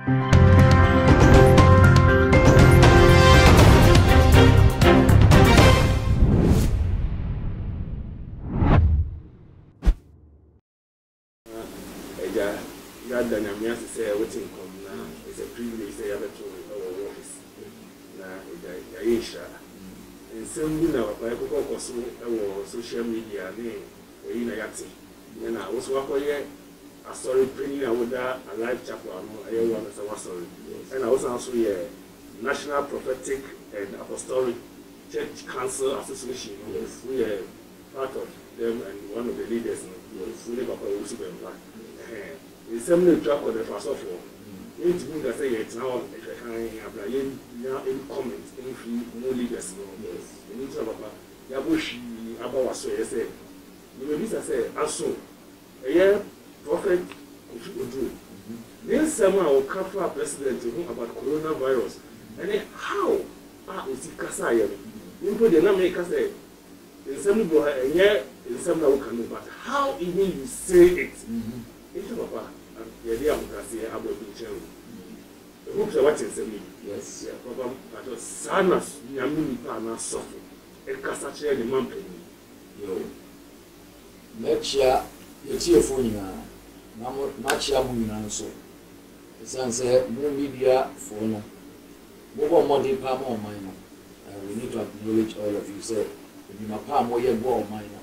It's a privilege to have our office. And some you know, I social media, in a yachty. And I was walking a story printing out a live chapel. I want to sorry. And I was also a National Prophetic and Apostolic Church Council Association. We are part of them and one of the leaders. We live up a super black. It's something to track on the first of all. You need to say it's now if I can have any comments, any no leaders. You need to have a Yabushi about so you say. You may be say, also, a year prophet could do. Then someone will come for a president to whom about coronavirus. And then how are we see Kasaya? You put the name Kasaya in some boy, and yet in some that can do, but how even you say it? It's about the idea of Kasaya about the channel. The hopes are watching me. Yes, problem, but Sanas, Yamini Pana suffer. A Kasacha, the mountain. Next year, you're tearful. Much young so. It's no media for no. More money, palm or minor. We need to acknowledge all of you. Say, my palm or your ball minor.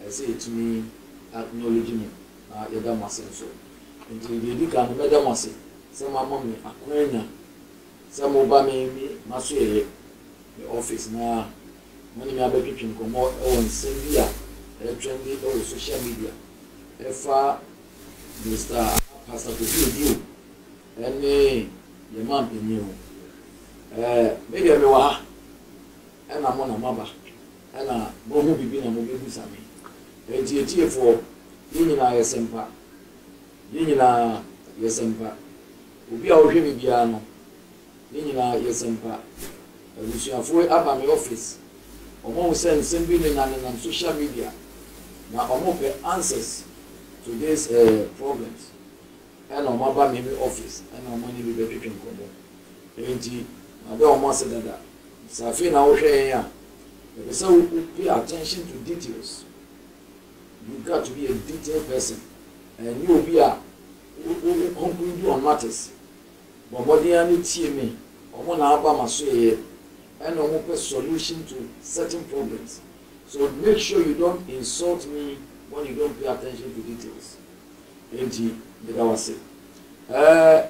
I say to me, acknowledging me. You don't must so. Until you can make them say, some mommy, a queen, some Obama, Masu, the office now. Money may be pitching come out on Serbia, trendy or social media. If Mr. Pastor Kudu, any your mom in you. Maybe I know, and I'm on a mother, and a Bomu be been a movie Sammy. A GT for Unina Yesempa, Unina Yesempa, Ubi our Jimmy Biano, Unina Yesempa, which you have for up at my office. Almost send something on social media. Now, almost answers to these problems. And on my maybe office, and on money will be picking combo. I don't almost say that. So I feel now, so pay attention to details. You got to be a detailed person, and you will be a who conclude on matters. But what they are need me, or one Alabama say. And a solution to certain problems. So make sure you don't insult me when you don't pay attention to details. NG, did I say? The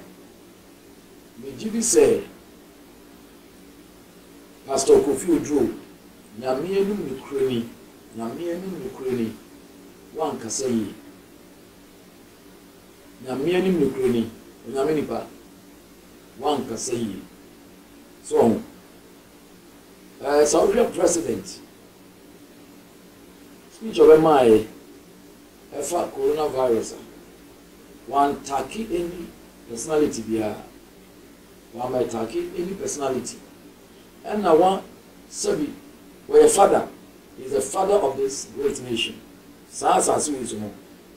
GB say, Pastor Kofi Drew, Namianum Ukraine, one Kasayi. Namianum Ukraine, Naminipa, one Kasayi. So, Saudi President, speech of MI, coronavirus, one tackle any personality, one may tackle any personality. And now one, Sabi, where a father is the father of this great nation. Sasa Suizumo,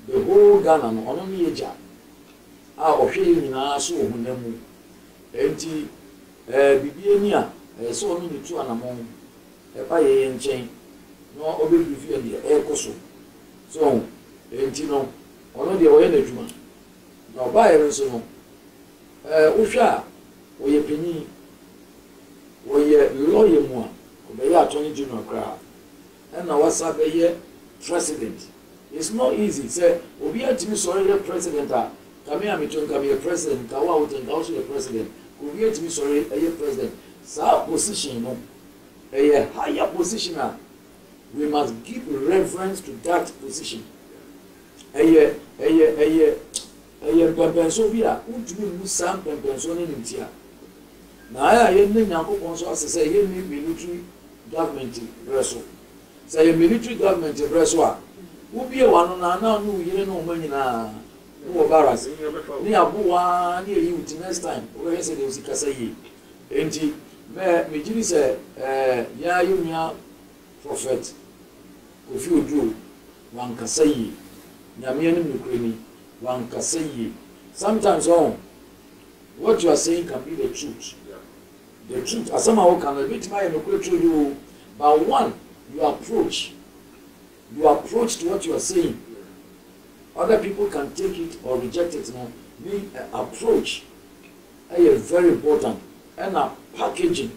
the whole Ghana, only a job. Our opinion in our soul, when empty Bibiania. So only two and among a pie and chain, no obey review the air coso. So, Entino, only the energy man. Now, buy a so Usha, or your penny, or your lawyer one, or the attorney general crowd. And now, what's up a year? President. It's not easy. Say, we are to be sorry, the president. Come here, me to come here, president, Kawa, and also the president. We are to be sorry, a year president. Our position, a higher position, we must give reverence to that position. A Pempensovia, who do some Pempenson in India. Now, I am not say, you need military government wrestle. Say, a military government wrestle. Who be a one on now, you know, money now. Who embarrass near Bua near you next time. Where is it? Kasayi. Enti. Me Jimmy say, ya you prophet, if you do, one Kasayi, Yamian Ukraine, one Kasayi. Sometimes on what you are saying can be the truth. Yeah. The truth. As somehow can be to my you, but one, your approach to what you are saying. Other people can take it or reject it. Now, the approach is very important. And packaging,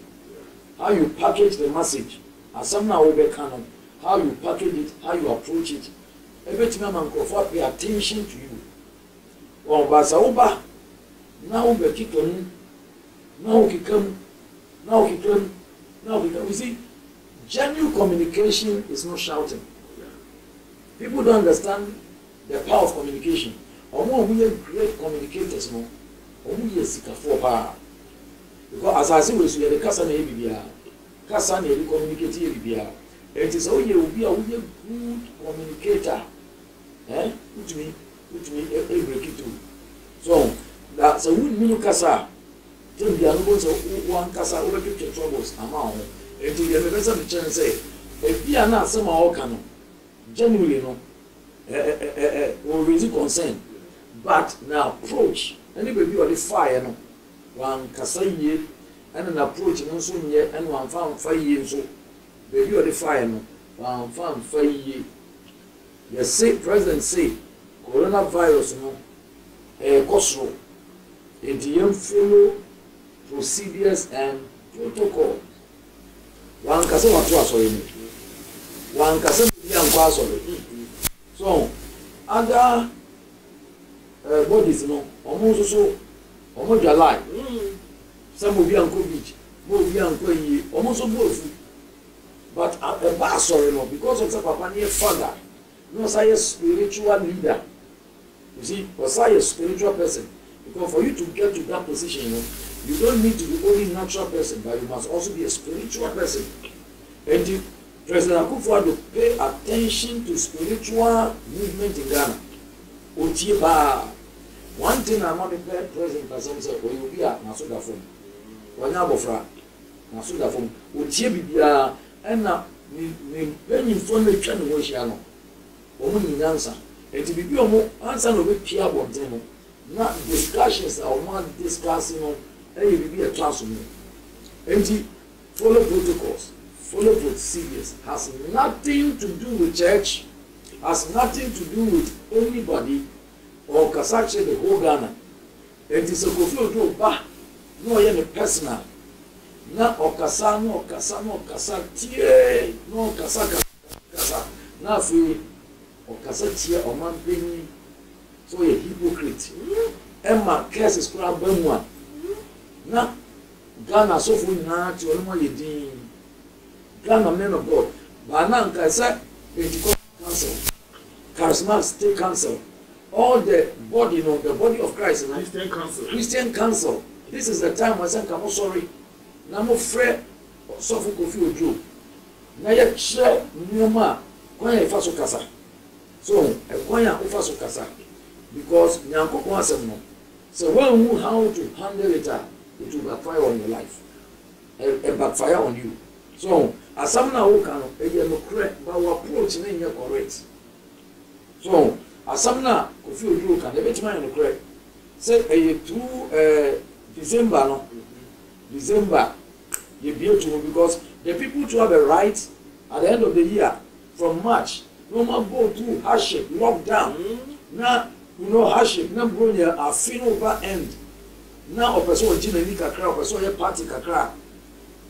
how you package the message. As somehow we can, how you package it, how you approach it. Every time I'm going to pay attention to you. Or Basaoba, now we kick on, now we come, now we come, now we come. You see, genuine communication is not shouting. People don't understand the power of communication. Omo we are great communicators, no. Omo yes sikafo pa. Because as I say we so the kasa na bibia. Kasa na e communicate bibia. It is oye obi a we good communicator. Which mean break it too. So that so we mean kasa. Tell the no so one kasa over to troubles amount. It is the person the chance say if you are not some all can genuinely no will raise concern, but now approach anybody or the fire no one kasaye and an approach no so ye and one found fire so baby or the fire no one found fire. You say president say coronavirus no cosro it follow procedures and protocol. One kasa what was sorry one kasa be an sorry. So other bodies no almost so almost July. Some will be on COVID, more be on Koyi, almost both. But a bad sorry no, because of the papa near father, no say a spiritual leader. You see, was I a spiritual person? Because for you to get to that position, you don't need to be only natural person, but you must also be a spiritual person. And the President Akufo-Addo pay attention to spiritual movement in Ghana. Otieba. One thing I'm not the President Kasem said, when you be at Nasuda Fom, when you have Nasuda Fom, Otiebi, and now, when you phone the channel, Woshiano, Omun answer, and to be more answer of a Pia Bonteno, not discussions or not discussing, and you be a classroom. And follow protocols. Follow procedures has nothing to do with church, has nothing to do with anybody or Kasache the whole Ghana. It is a Kofi Oba, no any personal. Na Okasa, no Okasa, no Okasa, tie, no Okasa, Kasa. Na free Okasa tie or man being so a hypocrite. Emma curses crab one. Na Ghana so for na to no more Ghana men of God, but now Kasa Pentecost Council, Charismatic State Council, all the body, the body of Christ, Christian Council. This is the time when I come sorry. Now I'm afraid of Kofi Ojo. Now you share Nyoma, Kwanya Ifaso Kasa. So Kwanya Ifaso Kasa, because Nyanko Kwasem no. So when you how to handle it, it will backfire on your life, and backfire on you. So as some now can correct, but our approach is not correct. So as some now Kofi Ojo can the bit man correct. Say to December no, December you be able to, because the people to have a right at the end of the year from March. No more go through hardship, lockdown. Now hardship. Now bro, are feeling over end. Now a person will generally kakra, a person will party kakra.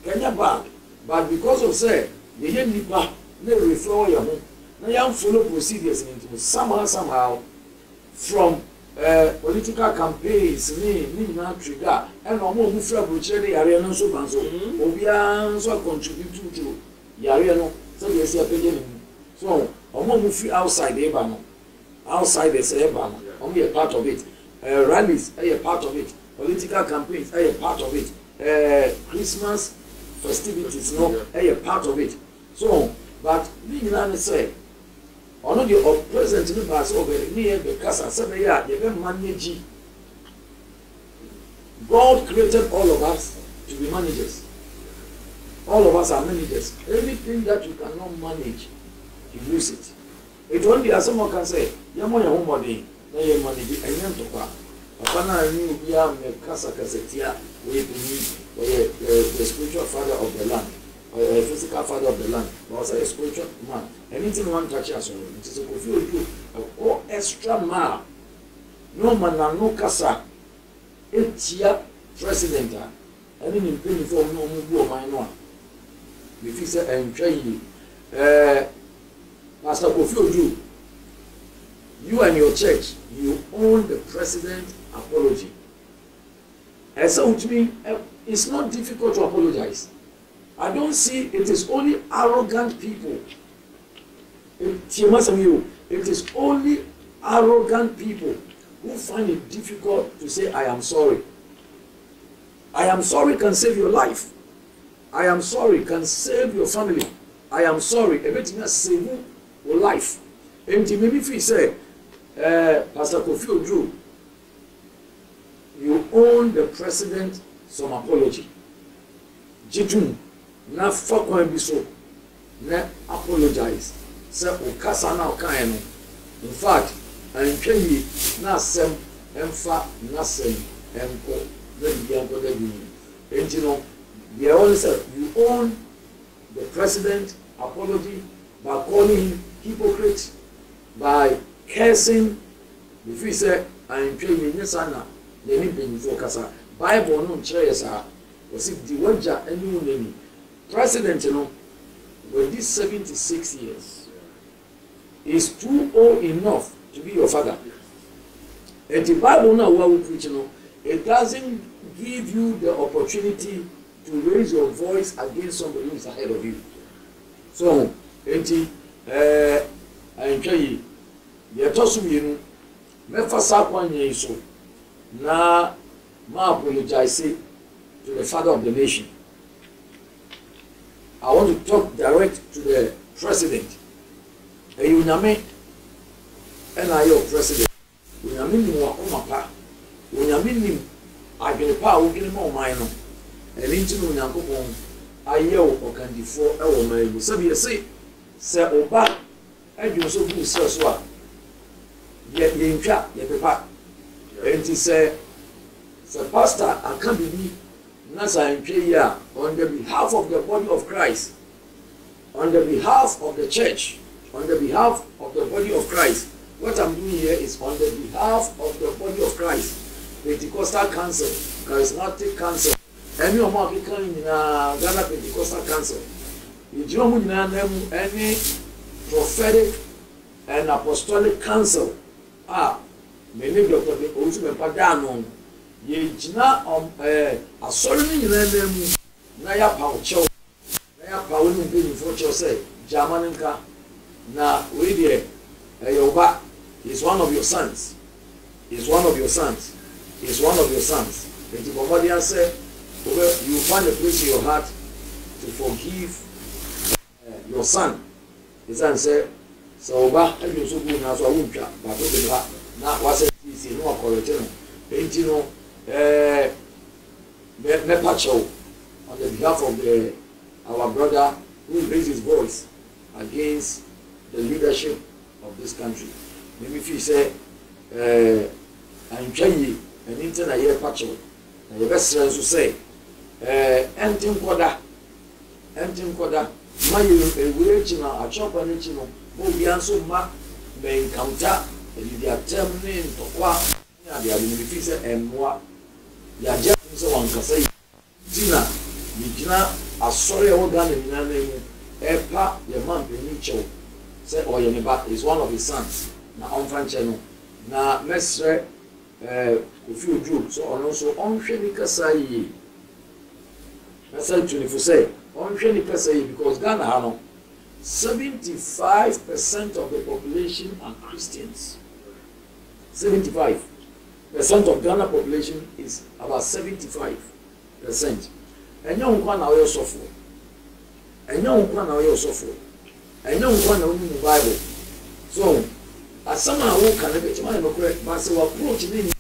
Kenya back. But because of say the young people they refer your home, now you follow procedures into somehow from political campaigns, ni trigger, and no more move from the area no so banso. Obia so contribute to area no. So you see a page. So move outside the banner, outside the say banner. Only a part of it. Rallies are a part of it. Political campaigns are a part of it. Christmas festivities, a part of it. So, but being an say, on the present in the past over near the Casa Sabaya, you can manage. God created all of us to be managers. All of us are managers. Anything that you cannot manage, you lose it. It only as someone can say, Yamo Yamodi, they manage it, and papa na ni obi a me kasa kasetia we be the spiritual father of the land, or a physical father of the land, but also a spiritual man. Anything one touch us on it is a Kofi Odu, a extra mile. No man no kasa. Etia president and in penny for no more minor. If he said and train Pastor Kofi Odu, you and your church, you own the president apology. And so to me, it's not difficult to apologize. I don't see it is only arrogant people. It is only arrogant people who find it difficult to say, I am sorry. I am sorry can save your life. I am sorry can save your family. I am sorry, everything has saved your life. And maybe if you say, Pastor Kofi Odu, you own the president some apology. Jitun, na fakwa biso, na apologize. Say, okasa na okayeno. In fact, and Kenny, Nasem, Emfa, Nasem, Emko, then the Emko, and you know, they always said, you own the president apology by calling him hypocrite, by cursing, if we say, and Kenny, Nesana, they need to focus. Bible, no chairs are, was it the Waja and you name president, you know, with these 76 years, is too old enough to be your father. And the Bible now what we preach, you know, it doesn't give you the opportunity to raise your voice against somebody who is ahead of you. So, I tell you, you toss me, me first up one year so. Now, I apologize to the father of the nation. I want to talk direct to the president. And you know me, and I your president. When I mean you are on my when I mean him, I get a power, get him on mine. And into Nanko, I yell or can defer our man. So you say, Sir Oba, and you so good, Sir Swat. Yet the inca, yet the pack. And he said, Sir Pastor, I can't believe Nasa and Kaya on the behalf of the body of Christ, on the behalf of the church, on the behalf of the body of Christ. What I'm doing here is on the behalf of the body of Christ. Pentecostal Council, Charismatic Council, any of my people in Ghana Pentecostal Council. You don't know any prophetic and apostolic council. Many Dr. Ousmane Padano. Ye jina asori ni nyina mu na ya paucho na ya pawo ni be ni for say Germaninka na we there Yoba is one of your sons, is one of your sons, is one of your sons. And the Bombardier said, you find a place in your heart to forgive your son. His son said, so Oba and you so good now so I won't but now was it easy no correction. And you know Mepacho, on the behalf of our brother who raised his voice against the leadership of this country. Maybe if you say, I'm trying an internet year pacho, and the best friends to say, Antim Koda, my original, a chop and original, Mobianso Ma may encounter, and if they are terminating to qua, they are beneficent and moi. Ya just one can say, Tina, Mijina, a sorry old gun in your name, Epa, your man, Benicho, said, or your neighbor is one of his sons. Now, on Francheno, now, Mestre, if you do so, on also on Shenika Sai. I said to you, if you say, on Shenika Sai, because Ghana, 75% of the population are Christians. 75%. Of Ghana population is about 75%. And you don't want to suffer. And you don't want to suffer. And you don't want to Bible. So, as someone who can get my correct, but so approach me.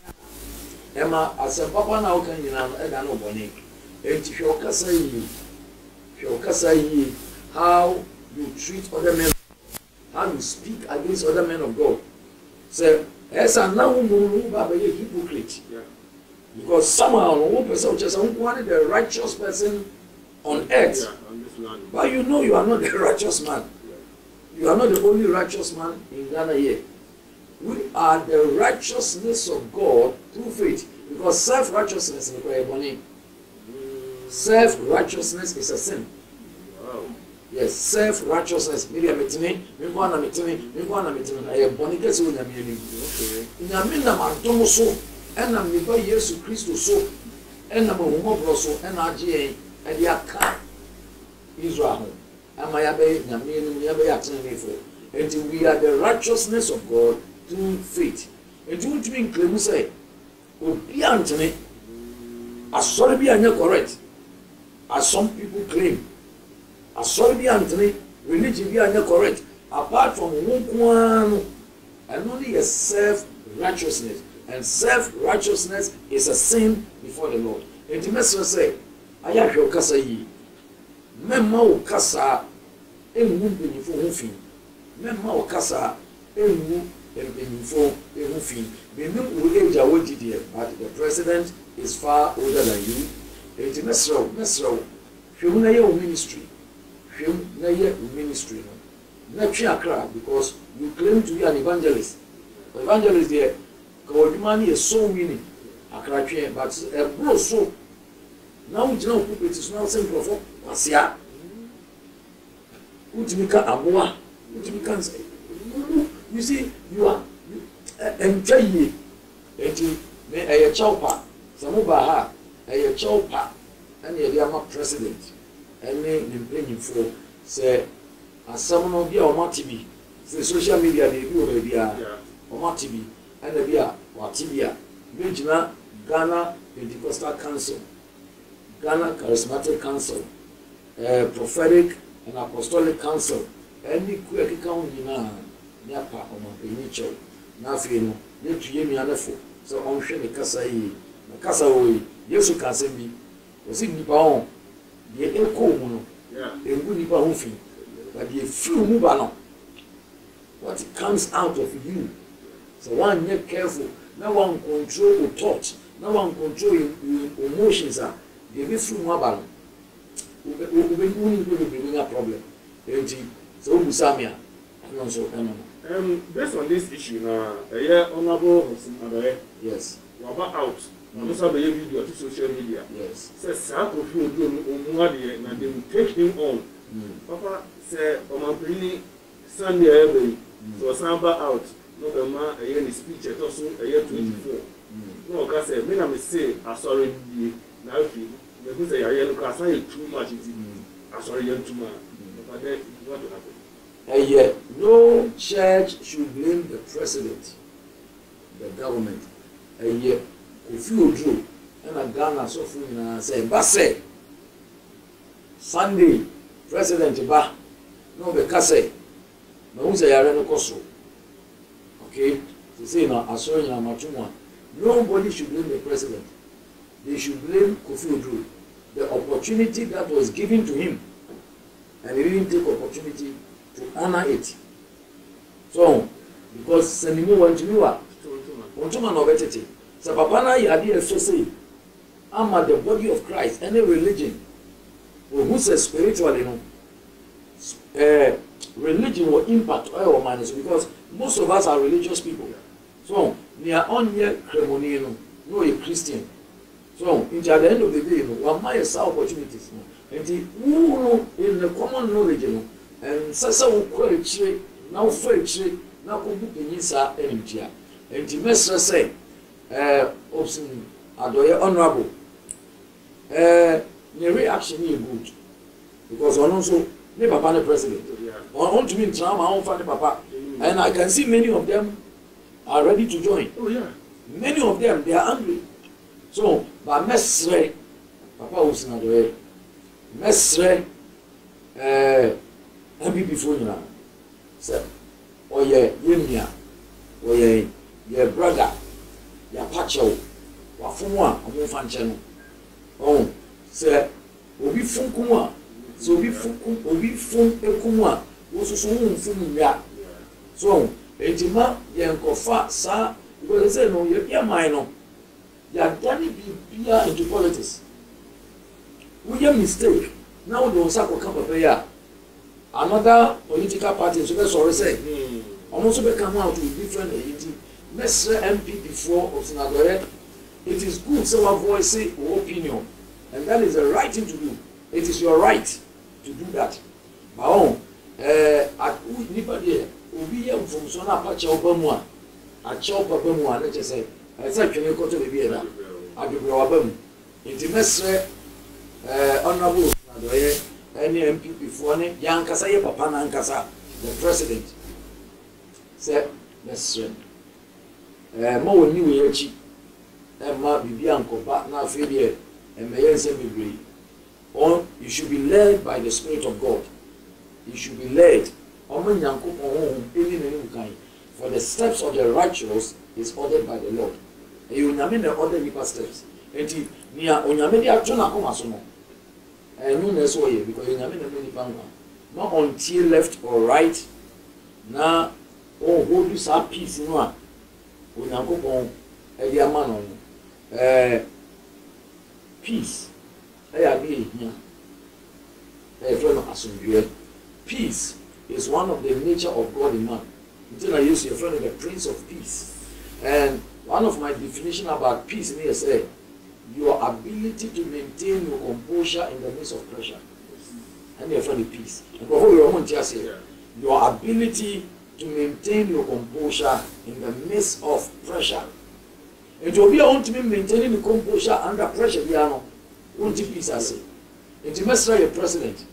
Emma, as a papa now can you know, and I know Bonnie. And if you say, how you treat other men, how you speak against other men of God. Say, as a now a hypocrite. Because somehow one person just wanted the righteous person on earth. But you know you are not the righteous man. You are not the only righteous man in Ghana here. We are the righteousness of God through faith. Because self-righteousness is a money. Self-righteousness is a sin. Wow. Yes, self-righteousness. Maybe I'm a tini, maybe I'm a tini, I have bonny gets when I'm in. In a minute, I'm so, and I'm never years to Christo so, and I'm a woman so, and RGA, and the car Israel. And my abbey, and we are the righteousness of God through faith. And you want to claim say, oh, be Anthony, as sorry be correct, as some people claim. As sorry be Anthony, religion be correct. Apart from one, and only a self-righteousness. And self-righteousness is a sin before the Lord. And the message say, I have your casa ye. Memma casa, a woman for whom Memma casa, a woman for whom the new age are what did, but the president is far older than you. And the message, your ministry. Ministry. Not because you claim to be an evangelist. Evangelist there, money is so winning. But a bro so now you know it is now simple for Wasia. Utimika Amua, Utimika say, you see, you are enjoy a chopper, Samubaha, a chopper, and a Yama president. And then paying for say as someone of your TV, say social media they do already or TV and the beer or Tibia, Regional Ghana Pentecostal Council, Ghana Charismatic Council, Prophetic and Apostolic Council, any quick account in Napa or Mapinicho, Nafino, let you me another so I'm sure the Casa way, yes, you can send me, was in the the echo mono, a good neighborhood, but the few move along. What comes out of you. So one get careful, no one control your thoughts, no one control your emotions. They be through mobile. We bring a problem. So Musamia, and also based on this issue now, honorable yes. What out? Also, the video to social media. Yes. Says Sakofi Omuadi, and they will take him on. Papa said, Omaprini Sunday every so Samba out. No, the man a year speech at also a year 24. No, because I mean, I'm saying, I sorry, now if you say, I look at too much. I sorry, you're too much. But then what will happen? And yet, no church should blame the president, the government. And yet, if you drew, and a Ghana so free and say, Basse Sunday, President Ba, no, because no one's a Yareno Koso. Okay, to say now, I saw in a Matuma, nobody should blame the president. They should blame Kofi Oduro. The opportunity that was given to him, and he didn't take opportunity to honor it. So, because Senimu went to Miwa, Ontuma no betete. So, Papa na yadi say, I'm at the body of Christ, any religion, or who says spiritually, religion will impact our minds because most of us are religious people. So, we are on here, Cremonino, no a Christian. So, at the end of the day, one might have opportunities. And who in the common knowledge, and Sasa will query, now fair now could be Nisa and and the master say, Obson, Adoya honorable. The reaction is good because on also, the Papa the president. On to me, drama, on funny Papa. And I can see many of them are ready to join. Oh, yeah. Many of them, they are angry. So, but Mestre, Papa was not away. Mestre, MPP before you now. So, or your or your brother, your pacho, or Fuma, or Mofanchano. Oh, sir, will be Funkuma, so be Funkum, will be Fun Ekuma, was so soon from ya. So, Ejima, Yankofa, Sa, because they say no you mind no you are done be into politics we get mistake now they want to come up here another political party so that's what I say almost be come out with different entity let's MP before of Sinagoye it is good so our voice say opinion and that is the right thing to do it is your right to do that but at anybody obi yam from so na pa che obamu a che obamu a na che say I say twene ko to be here na adobre obamu nti mesre honorable Sinagoye any MP before ne yankasa ye papa na nkasa the president say mesre ma woni we achi ma bibi ankoba na afedie emeye nse bebre on you should be led by the Spirit of God. You should be led. For the steps of the righteous is ordered by the Lord. You mean the order people steps. And near Onyamedi Jona Comasono. And you know so because you mean the many panga. Not until left or right. Now, oh, hold you some peace in one. Unyakopon, a dear man peace. Peace is one of the nature of God in man. Until I use your friend the Prince of Peace. And one of my definition about peace in here say your ability to maintain your composure in the midst of pressure. And your friend peace. And your ability to maintain your composure in the midst of pressure. And to be able to maintaining the composure under pressure, won't you peace I say? And to master your president.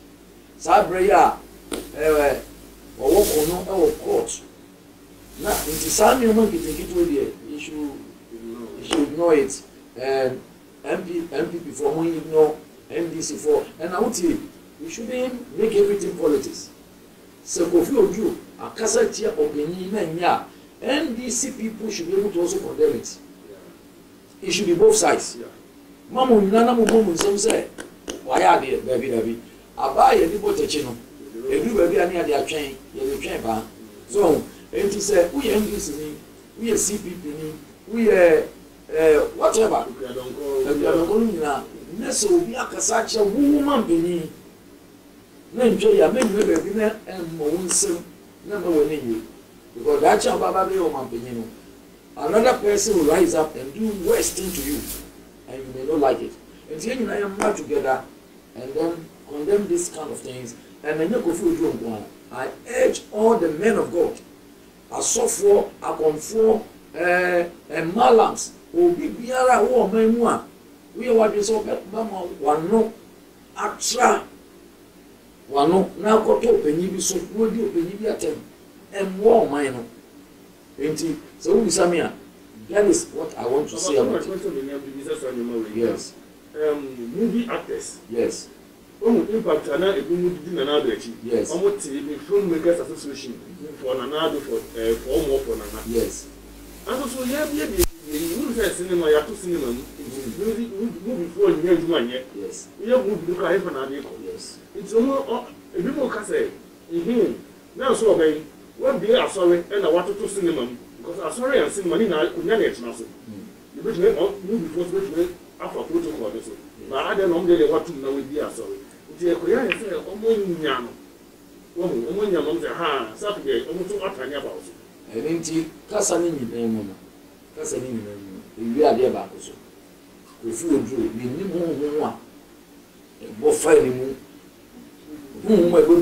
Sabreya or walk on no court. Now, in the same moment, you should ignore it. And MP before when you ignore MDC for. And I would say, we shouldn't make everything politics. So, if you do a Kasatia or Benin, NDC people should be able to also condemn it. It should be both sides. Mamu nana mumu some say, why are they, baby? Abaye ni botechino. Every baby ani ade atwen, ye twen ba. So, enti say, we NDC ni, we CPP ni, we whatever. We don't go na. Neso obi akasa che woman beni. Na ntwe ya me baby na mo nsem na ma woni yi. Because that cha baba be woman beni no. Another person will rise up and do worse thing to you, and you may not like it. And then you and I am together, and then condemn these kind of things, and then you go through one. I urge all the men of God, a software, a conform, and malams, who be biara who are men. We are what is over, Mama, one no, atra, one no, now got to open you, so would you open you at them, and war minor. So that is what I want to say about it. Yes. Movie actors. Yes. Impact yes. Filmmakers Association for Nanado for more for Nana. Yes. And also you cinema, you cinema. Movie for you yes. We have moved to yes. It's almost a bit more cassette. Now so okay. When they are sorry and I wanted to cinema because I'm sorry and cinema now could never get nothing. You bet me move before which after protocol so. But I don't know they want to know with the sorry. The Korean say Omonyam. Omonyam say ha Saturday almost atanya about. And inti kasani ni nemu. Kasani ni nemu. We are there back so. We feel true. We need more. Bo fire ni mu.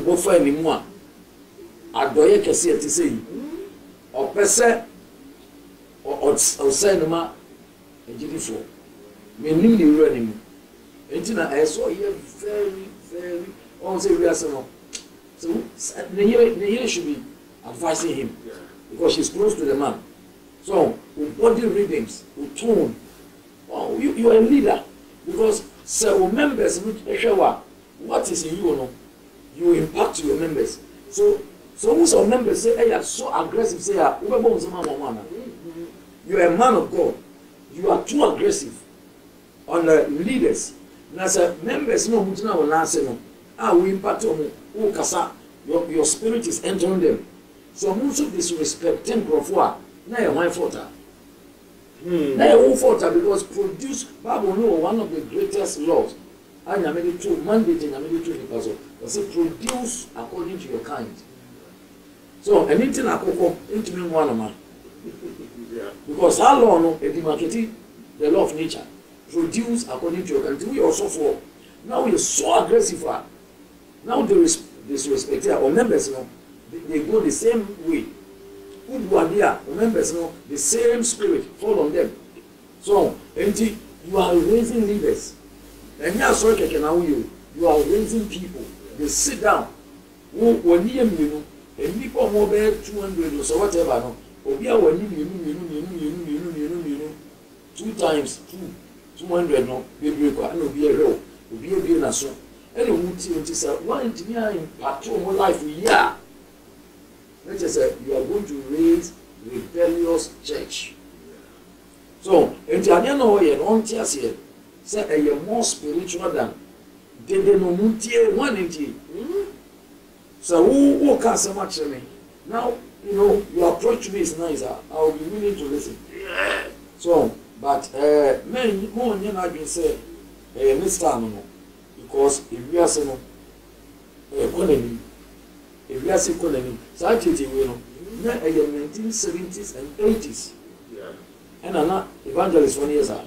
Bo fire ni mu. Adoye kese ati sei opese o say no ma ejidifo menim ni wura ni mu enti na eso ye very on say we are so the should be advising him because she's close to the man. So with body readings, with tone, oh, you are a leader because so members what is in you, you impact your members. So most of members say, hey, you are so aggressive, say, you are a man of God. You are too aggressive on the leaders. Now, members no we impact on your spirit is entering them. So most of disrespect 10 profwa, now your wife water. Now who fault because produce Bible know one of the greatest laws. And I made it true mandate and I made it true because of produce according to your kind. So anything akoko into me one man. Because how long a demarcated the law of nature produce according to your kind. We also for now we are so aggressive. Now they disrespect our members now. They go the same way. Who are there? Members know the same spirit fall on them. So, you are raising leaders. And you are raising people. They sit down. And people more than 200 or so whatever. No, 2 times 200 no, baby, no be a real, be a real nation. And one engineer in patrol life, yeah. Let's just say you are going to raise rebellious church. So, and the other way, and say you're more spiritual than they no muntie one inti. So who can't say much to me? Now, you know, your approach to me is nice. I will be willing to listen. So, but men more than I can say, Mr. No, because if we are saying, economy. If we are saying economy, so I think we know, now in the 1970s and 80s, and another evangelist 1 year.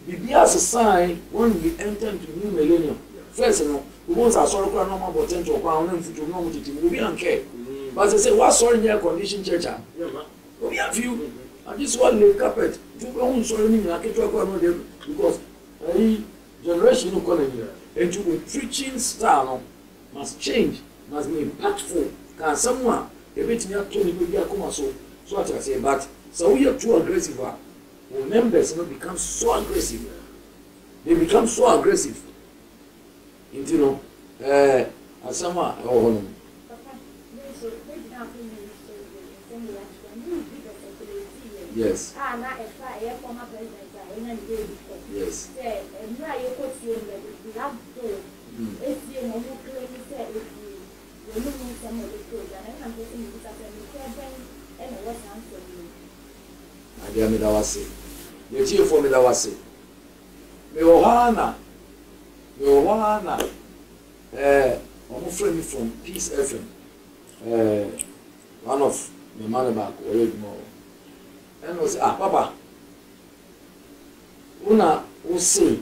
Be as a sign when we enter into new millennium. First, you know, we want our sorrow crown normal but tend to a crown and to normal to we don't care. But they say, what sorry in your condition, church? We have you, and this one lay carpet. You don't sorry in your because a generation of economy and to be preaching style must change, must be impactful. Can someone a bit near Tony will be a coma so what I say, but so we are too aggressive. Members become so aggressive. They become so aggressive. You know, as someone, yes. Yes. I dear me that was it. The chief for me that was it. Me ohana. I'm friend from Peace FM. One of my man back already more. And was Papa. Una will say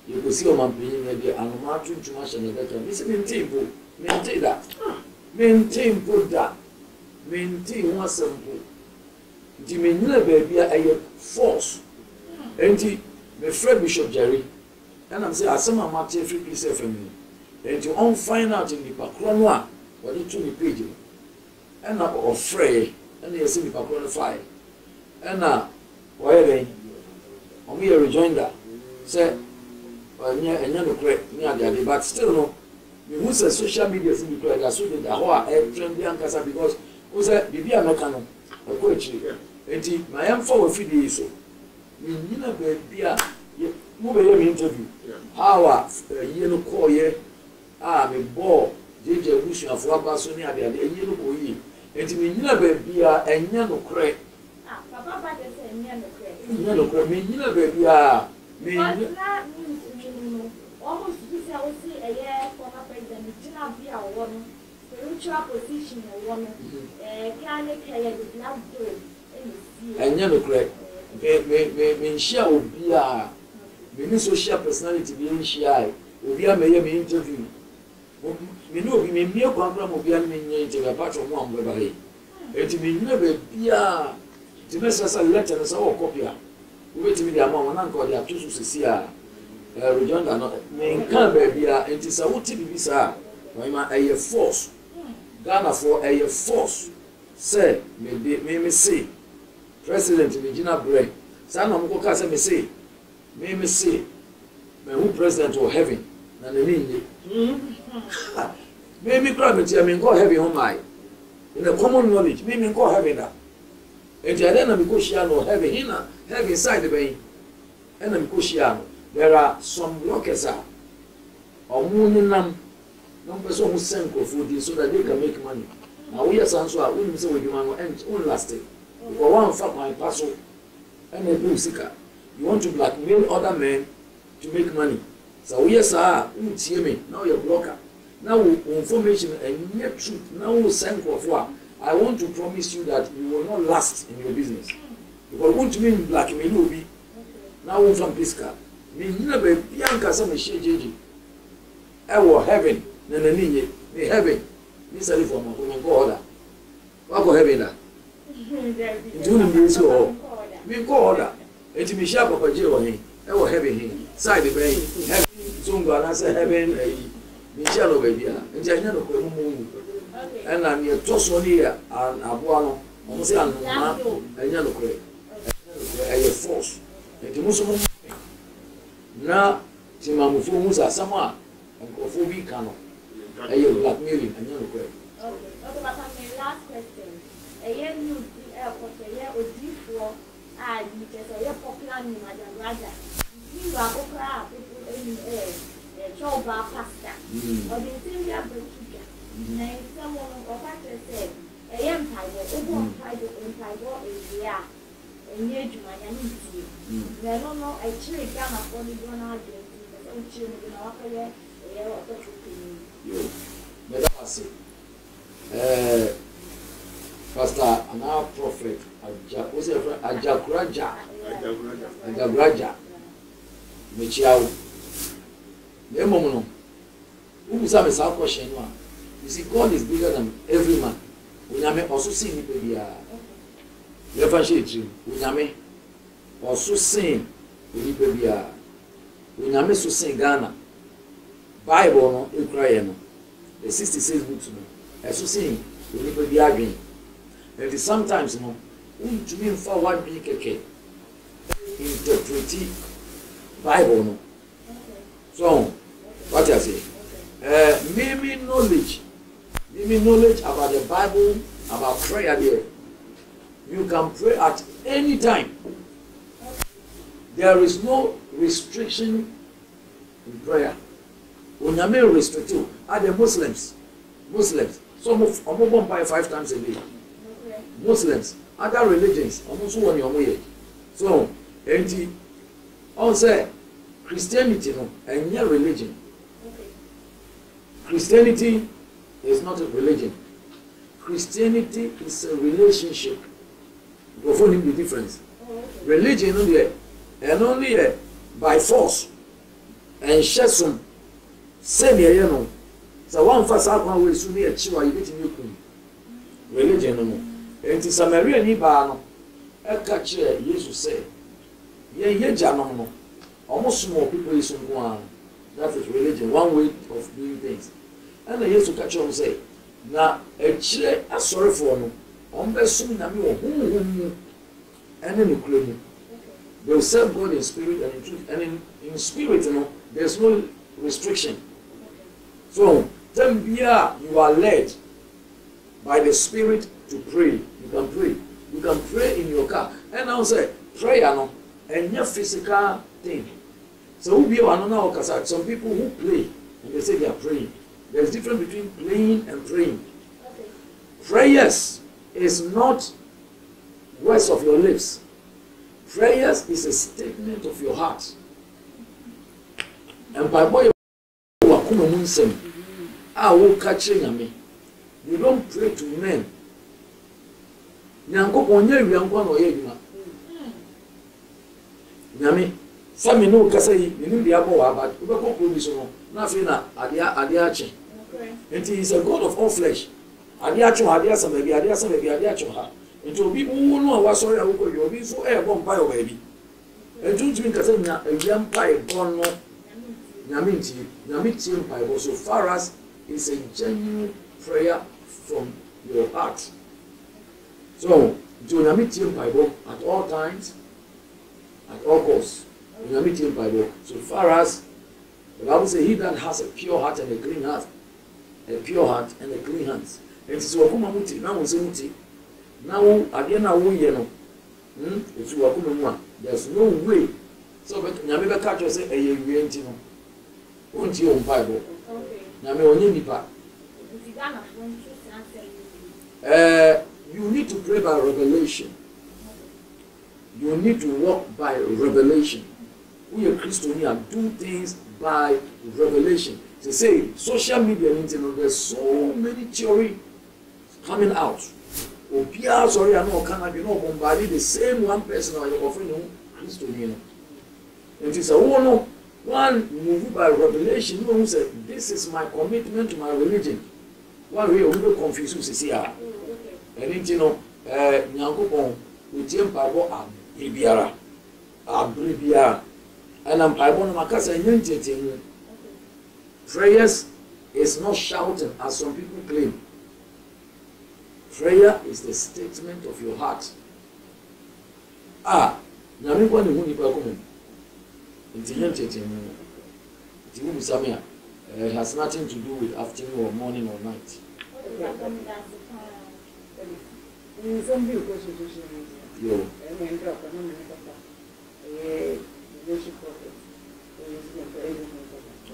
you could see a man paying maybe and marching too much and that. This maintain that. Maintain put that. Maintain one simple. The menina baby a force. And my friend Bishop Jerry. And I'm saying, I saw my Martin free Peace FM. And you won't find out in the background what it to me page. And I'm afraid. And they see me background fire. And now, why they? I'm here rejoinder. Say, well, but still no. We must say social media is in the crowd. So the whole trend because who said, Bibi Americano, a coach. And my am for a few days. So, we never be a move a interview. How yellow call ye, me ball, JJ Bush of Wabasoni, a yellow boy. And we never be a yellow crack. Papa said, yellow crack, me never be a almost I would say a year for my president, did not be a woman, spiritual position a woman, can carry the blood door. And yellow crack, may share will be a social personality being shy, will be a may interview. We know we may be a program of young men apart from one by it may never be a to mess us a letter as our copy. We wait to be the amount and uncle, they are two to see rejoinder, may come baby, and it is a would be sir. A force, Ghana for a force, say, may say. President Regina Bray, son of Mokasa may say, may say, may who president or heaven, and the mean, may me grab it, I mean, go heavy on my in the common knowledge, may me go heavy that. And then I'm Cushiano, heavy hinna, heavy inside the bay, and I'm Cushiano. There are some workers or mooning them, no person who send for food so that they can make money. Now we are some so I wouldn't say with you and only last day. For one fact, my parcel, and a blue sika. You want to blackmail other men to make money. So yes, sir, me. Now you're a blocker. Now information and yet truth. Now send for. I want to promise you that you will not last in your business. Because what you mean blackmail will be now from this car. Me never Bianca some share JJ. I will heaven, Nanani, me heaven. This is for my order. What go heaven that? Doing this or me go order. It me sharp of a jail. I will heaven here. Side the bay, heaven, soon go and say heaven, Michelle baby, and Jana and I'm your toss on here and Abuano, almost a yellow crack. A force. And the Muslim now, Timamufu Musa Sama and Kofubi Kano. A blackmailing and yellow crack. Okay, last question. A year new airport, a year or D4, because a year popular in Madame Raja. You are okra people in choba pasta. Or the same year British. Now, someone of factors said, a young tiger, open tiger in tiger is here. And yet, I need to. I don't know, I check down upon the one children in our career, a year or two. Let us say, Pastor, and our prophet, Ajagraja, Michiao. The moment, who is a question? You see, God is bigger than every man. We have also seen it be a we have also seen it we have so seen Ghana Bible no Ukraine the 66 books no also seen we be again. And sometimes no to me for one big interpret Bible no. So what I say maybe knowledge about the Bible, about prayer there. You can pray at any time. There is no restriction in prayer. When I restrict you, are the Muslims. Some of them pray 5 times a day. Muslims, other religions, almost one your way. So, and also Christianity no, and your religion. Christianity is not a religion. Christianity is a relationship. Go for him the difference. Religion only and only by force and share some same you know. So one first one way soon here chiwa you get me religion no. And to Samaria ni ba no. E ka che Jesus say ye jano no. Almost more people is on that is religion, one way of doing things. And the Jesus catch on say, now a chile a sorry for no, on the soon na me who and then you claim they will serve God in spirit and in truth, and in spirit, you know, there's no restriction. So then you are led by the spirit to pray. You can pray. You can pray in your car. And I'll say prayer no and your physical thing. So some people who play and they say they are praying. There's a difference between playing and praying. Okay. Prayers is not words of your lips. Prayers is a statement of your heart. And by boy, you don't pray to men. Some know Kasai, you know the Abo, but Ubako Kubiso, nothing Adiachi. And he is a God of all flesh. Adiacho, Adiasa, maybe Adiasa, maybe Adiacho. And to people who know what sorry I will go, you'll be so airborne by your baby. And don't think Kasai, a young pie born no Namiti Bible, so far as it's a genuine prayer from your heart. So, do Namiti Bible at all times, at all costs. In the meeting Bible, so far as the Bible says, he that has a pure heart and a clean heart, a pure heart and a clean hands. And so Wakuma Muti, now we say Muti, now Adiana Wuyeno, it's Wakuma, there's no way. So, but Namika catch us a Yentino, won't you on Bible? Name only Nipa. You need to pray by revelation. you need to walk by revelation. We are Christians do things by revelation. They say social media, there's so many theory coming out. Sorry, I know cannot be no bombarded the same one person or you're offering Christian. It is a one move by revelation. No one said, this is my commitment to my religion. One way we will confuse you, see, and you know, Nyango, we jump by what Abribiara, and I'm Makasa and prayers is not shouting as some people claim. Prayer is the statement of your heart. Nyame kwa ni huni pa komem. It has nothing to do with afternoon or morning or night. Yo.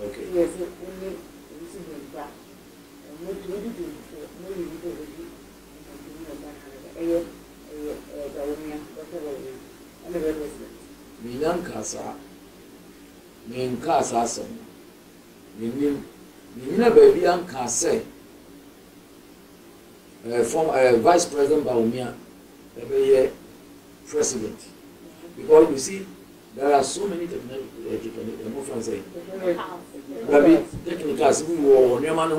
Okay. Minkasa some. Minina baby and Kase, from Vice President Baumia, every year president. Because you see, there are so many technicals, we were Yaman,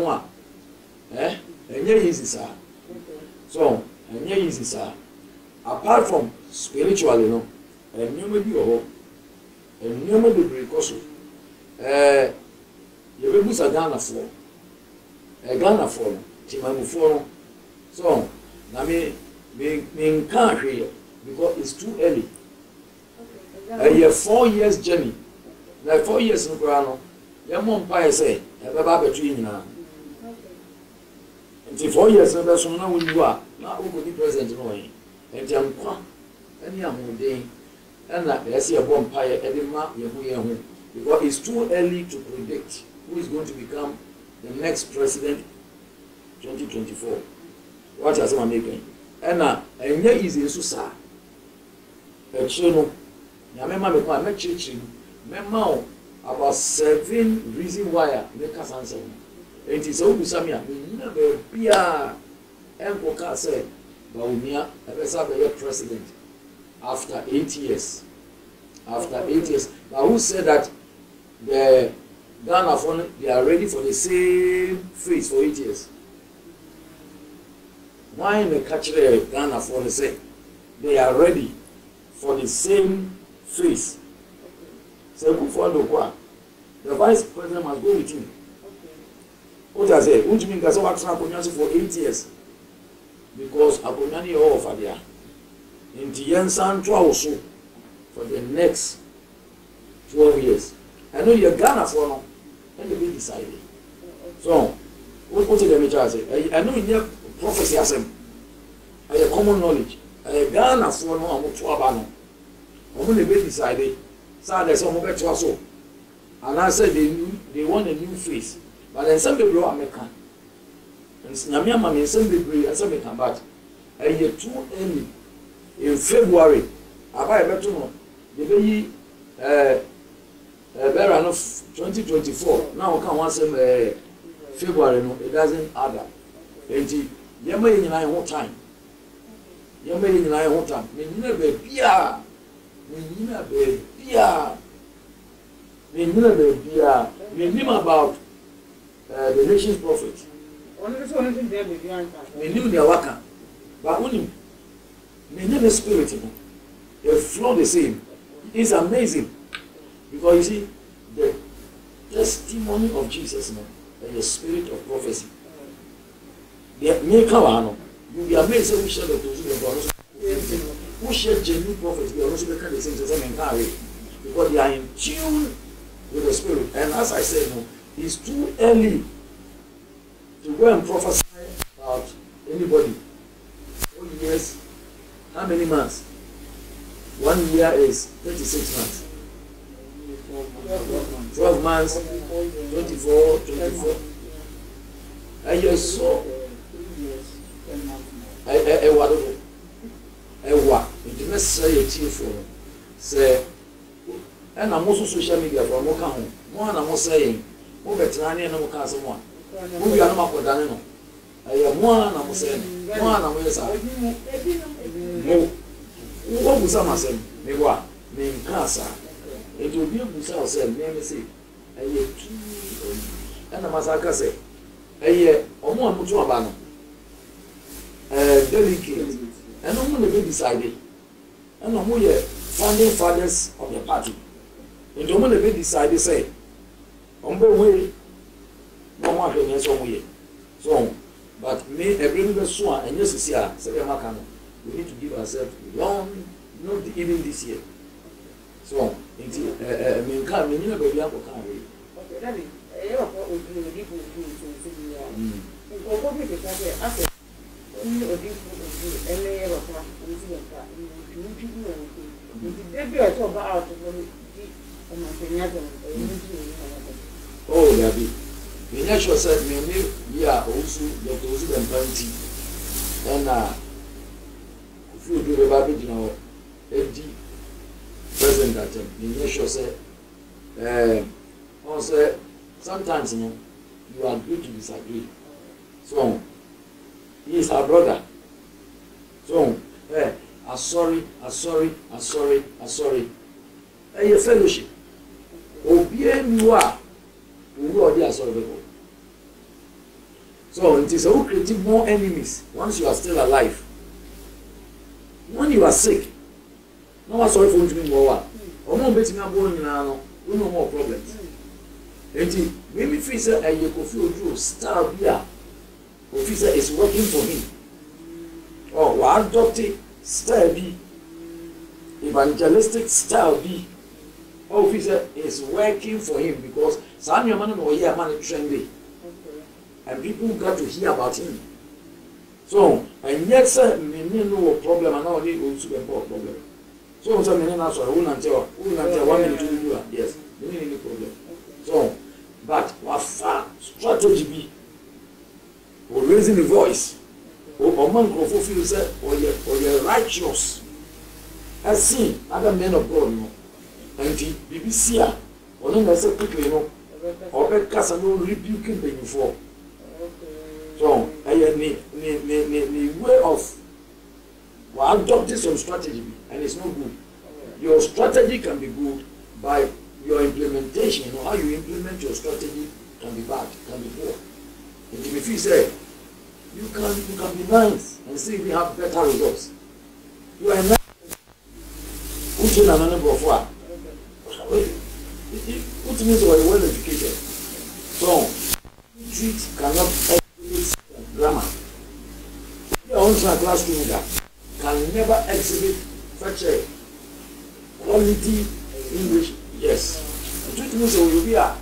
and yet easy, sir. So, and yet easy, sir. Apart from spiritual, you know, and you may be a hope, and you may be because you will lose a Ghana for Timamu for. So, I mean, can't hear because it's too early. A year 4 years journey. Like 4 years in Grano, your mom pie say, have a baby between now. Until 4 years, and that's when you are not who could be present knowing. And young Quan, and young day, and I see a bomb pie every month, because it's too early to predict who is going to become the next president 2024. What has one making? And here is in Susa. About 7 reasons why make us answer. It is all Samia. We never be a Empoka said, Baumia, a president after 8 years. After 8 years. But who said that the Ghana they are ready for the same phase for 8 years? Why in the country Ghana say they are ready for the same phase? So the vice president must go with him. What I say, which means that works for 8 years. Because Abonyani over there in the Yensan also for the next 12 years. I know you're Ghana for now, and they decided. So, what did the say? I know in your prophecy as a common knowledge. I Ghana for no, I'm to Abano. I'm going to be decided. So there's some more to us. And I said they want a new face. But then some people are American. And Namia Mammy, some people are some American, but a year too early in February. I buy a better one. The baby, Beran of 2024. Now, I can want some February, no, it doesn't add up. And you may in our own time. You may in our own time. We never be a. We never be a. We never be a. We knew about the nation's prophet. We knew their worker. But only we knew the spirit. They flow the same. It's amazing. Because you see, the testimony of Jesus and the spirit of prophecy. You'll be amazed who share the truth. Who share genuine prophets? We are also making the same because they are in tune with the spirit. And as I said, no, it's too early to go and prophesy about anybody. 4 years, how many months? 1 year is 36 months. 12 months, 24, 24. And you're so. mɛsɛ yɛ tie fo sɛ ɛna mo so social media fo mo ka ho mo ana mo sɛ yɛn mo bɛtena ne na mo ka asɛm a mo wia no makɔdane no ɛyɛ mo ana mo sɛ mo ana mo yɛ saa mo wo busa ma sɛm me wa me nka saa ɛdi obi busa o sɛ me sɛ ɛyɛ tu ɛna masa ka sɛ ɛyɛ ɔmo a mo to aba no delicate ɛno mo na be decide ɛna mo yɛ founding fathers of the party nti ɔmo na be decide sɛ ɔmo bɛ wei na ɔmo ahwɛ nyɛ sɛ ɔmo yɛ so but me ɛbɛrɛ bi bɛ so a ɛnyɛ sisi a sɛ ɛma ka no we need to give ourselves long not even this year so nti me nka me nyina baabi akɔ ka wei. Okay, that is odi bu so ya. Nkoko bi ke ka se ase oni odi bu ene ye ba pa nti ya ka ni bi bu o nti de bi o to ba out for di o ma se nya zo o ni bi ni na ba. Oh yabi me nya sure say me ni ya osu Dr. Osu Bempanti na ofi obi re ba bi dina o edi president atem me nya sure say on say sometimes you know you agree to disagree so he is our brother so sorry a fellowship obi eniwa owu odi asori beko so it is a create more enemies once you are still alive when you are sick no one sorry for you to be more omo betimi abo nyina no no more problems. Enti maybe feel say a Kofi Oduo style bia officer is working for him or wa adopt style bi evangelistic style bi officer is working for him because some man no hear man trendy and people got to hear about him so and yet say me no problem and now they go to the problem so me na so who na tell 1 minute to do yes me no problem so but wafa strategy be or raising the voice or man go feel say or you righteous as seen other men of God no and the BBC or no say quickly no or be cast no rebuking them before so the way of adopting some strategy and it's not good your strategy can be good by your implementation, how you implement your strategy can be bad, can be poor. And if you say you can be nice and still we have better results. You are nice. Which is another before. Which means you are well educated. So treat cannot exhibit grammar. Your own classroom can never exhibit such a quality English. Yes. The truth means you be a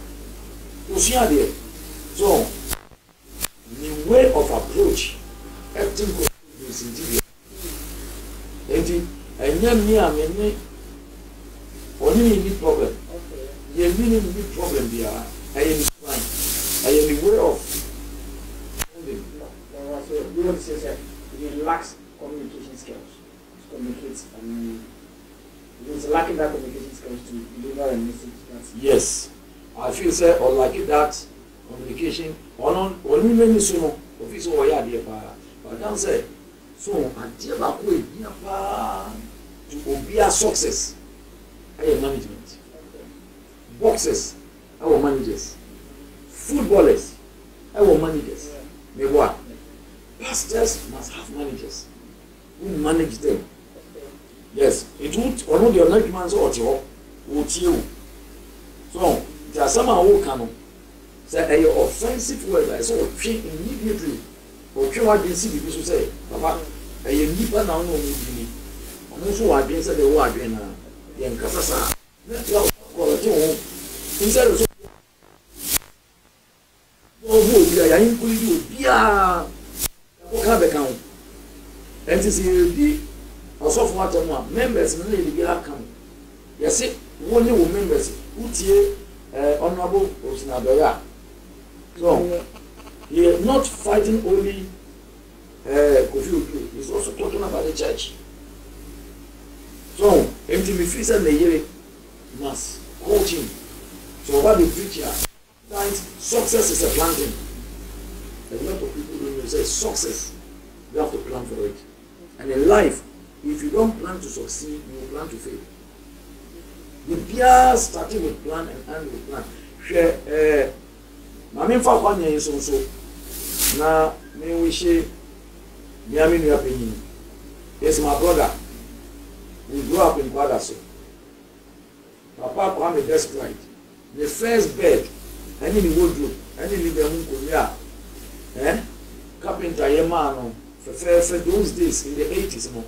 there. So the way of approach acting is indeed. And then me only need problem. You really need problem there. I am fine. I am the way of So you want to say that he lacks communication skills to communicate and he's lacking that communication skills to deliver a message. Yes, I feel say or like that communication only many so office or ya there but I can say so until back way to obia success I management boxers our managers footballers our managers me what pastors must have managers who manage them. Yes, it would or the arguments or you. So there are some who can say a offensive word. I saw immediately. Okay, what did see people say? Papa, a nipa now no me. Also, I didn't say the word in the Encasasa. Quality instead of I include you. Bia, what have account? And to see also for what members in the account. Yes, it only members who tie honorable Osinadoya. So he is not fighting only Kofi Oduo, he's also talking about the church. So, empty me fees and the year must coaching. So, what the preacher finds success is a planting. A lot of people don't know, say success, you have to plan for it. And in life, if you don't plan to succeed, you will plan to fail. The beer starting with plan and end with plan. Share, Mammy Fakanya is also now, may we share Yamini opinion. Yes, my brother. We grew up in Kwadaso. Papa Kwame desperate. The first bed, any in the wardrobe, any in the Munkuya, carpenter, Yamano, for those days in the 80s, no.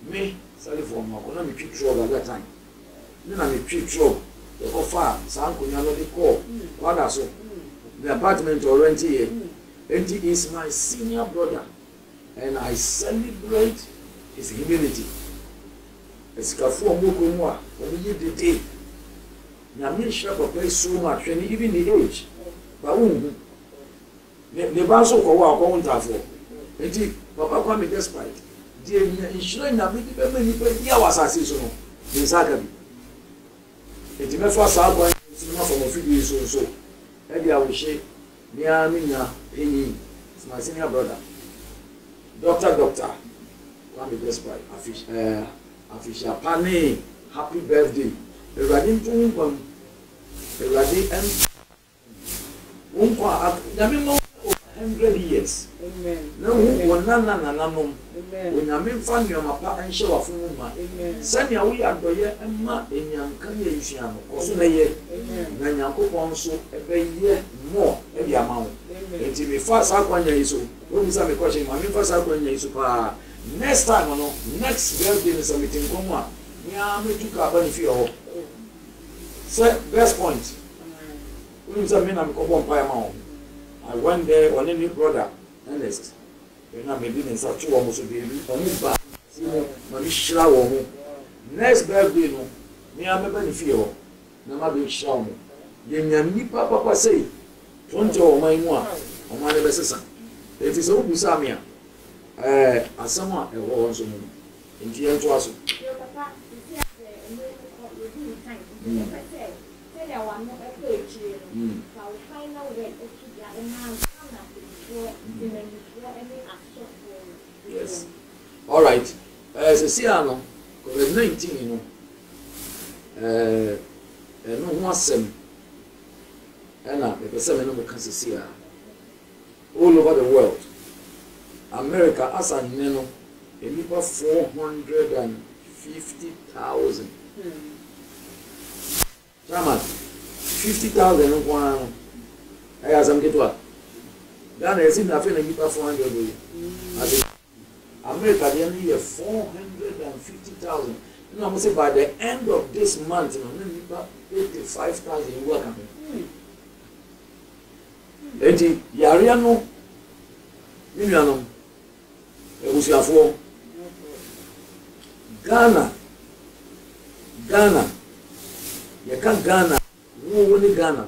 Me, sorry for my economic picture at that time. Then I'm a picture, the offer, Sankunya, no, they call Kwadaso. The apartment or rent here. And he is my senior brother. And I celebrate his humility. It's Kafu Mukumwa, when he did the day. Yamin Shapa plays so much, and even the age. But the Basso for what I want for. And he, Papa Kwame despite. Dear, ensuring that many people was a season in Zagabi. It is my first album from a few years or so. Eddie, I will say, Miamina, Penny, it's my senior brother. Doctor, Kwame despite. Official Pane, happy birthday. The Radin Tung, the Radin and Unqua, Yamino 100 years. Amen. No, one nananamum. Amen. When Yamin found your mapa and show of Muma. Amen. Sanya, we are doye and ma in Yankanya Yushiano, also nay, Amen. Nanyanko Ponso, a year more, every amount. Amen. And to be fast, I want you so. When you say a question, my first I want you so. Next time, next birthday is a meeting. Come on. Yeah, I'm going to go if you so, best point. When you say, I'm going to I went there on any brother, Ernest. When I'm in such a woman, so be next birthday, no, me, I'm a benefit. No matter show me. You papa say, 20 or my one, or my best son. It is all Busamia. As someone a war also in the end to us. Yes. All right. As a Siano, COVID-19, you know, no one sem, and the person who can see all over the world. America, as I know, a people 450,000. Chairman, 50,000 one. I as I'm getting what? Ghana is in the film and people 400. America, they only have 450,000. You know, I'm say by the end of this month, you know, people 85,000 welcome. And the Yariano, Miliano. Ebusiafo Ghana you can't Ghana wo ni Ghana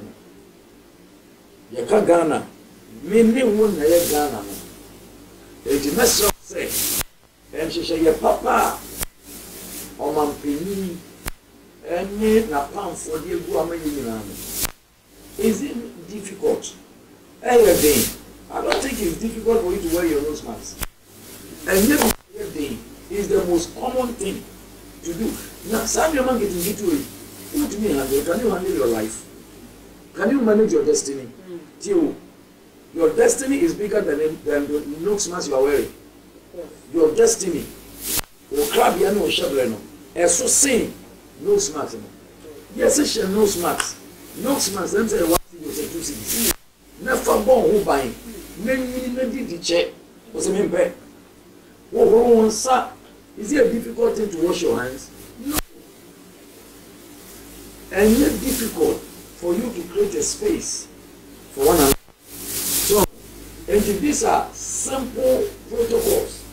you can't Ghana me ni wo na ye Ghana no e di meso say em she ye papa o man peni eni na pamfo de egu amayi nyina no is it difficult everything I don't think it's difficult for you to wear your nose mask. And yet, is the most common thing to do. Now, some young man getting into it. What do you mean? Can you handle your life? Can you manage your destiny? Till your destiny is bigger than the nose mask you are wearing. Your destiny. Or crab yano or shableno. And so saying, nose mask. Yes, it's a nose mask. Nose mask, them say, what thing you say, 2 cities. Never born who buying. Many did check. What's the main pay? Oh, sir, is it a difficult thing to wash your hands? No. And yet difficult for you to create a space for one another. So, and these are simple protocols.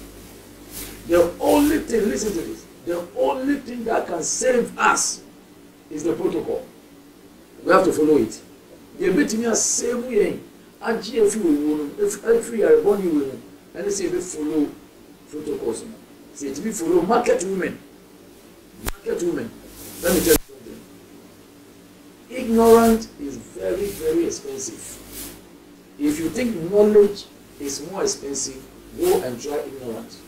The only thing, listen to this, the only thing that can save us is the protocol. We have to follow it. You bet me a same way. And if you are born, you will, and they say we follow protocols. Say to be follow market women. Get women. Let me tell you something. Ignorance is very, very expensive. If you think knowledge is more expensive, go and try ignorance.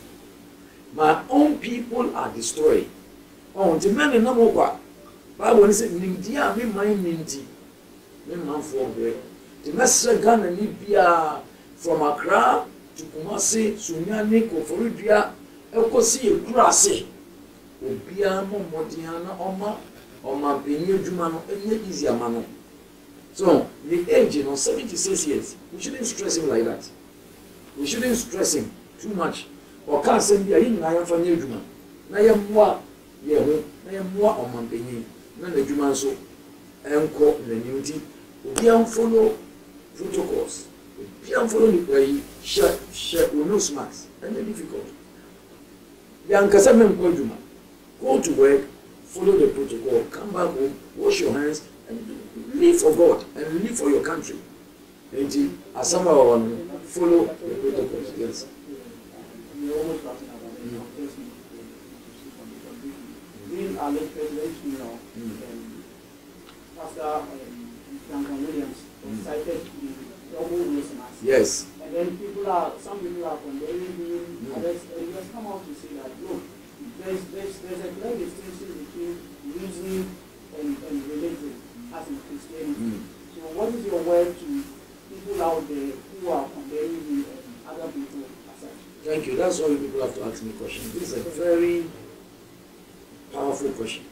My own people are destroyed. Oh, the men in Namokwa. Bible says, Nindia, me mind ninti. Me man for bread. The message Ghana Libya from Accra to Kumasi, Sunyani, Koforidria, Ekosi, Krasi. Obia Modiana, Oma, Benny Jumano, and easier mano. So, the age, 76 years, we shouldn't stress him like that. We shouldn't stress him too much. Or can't send the Naya for New Juma. Naya Mua, Naya Mua or Mampini, none the Juman so, and quote the nudity. We follow protocols. We follow the way, share, with no smarts, and the difficult. Young Casamen Juma, go to work, follow the protocol, come back home, wash your hands, and live for God and live for your country. And as someone follow the protocols. Yes. We're almost talking about it. Being our late president, Pastor Duncan Williams cited the double nose mask. Yes. And then some people are condemning him. Others just come out to say that look, there's a clear distinction between reasoning and religion as in Christianity. So what is your word to people out there who are condemning him and other people as such? Thank you. That's why people have to ask me questions. This is a very powerful question.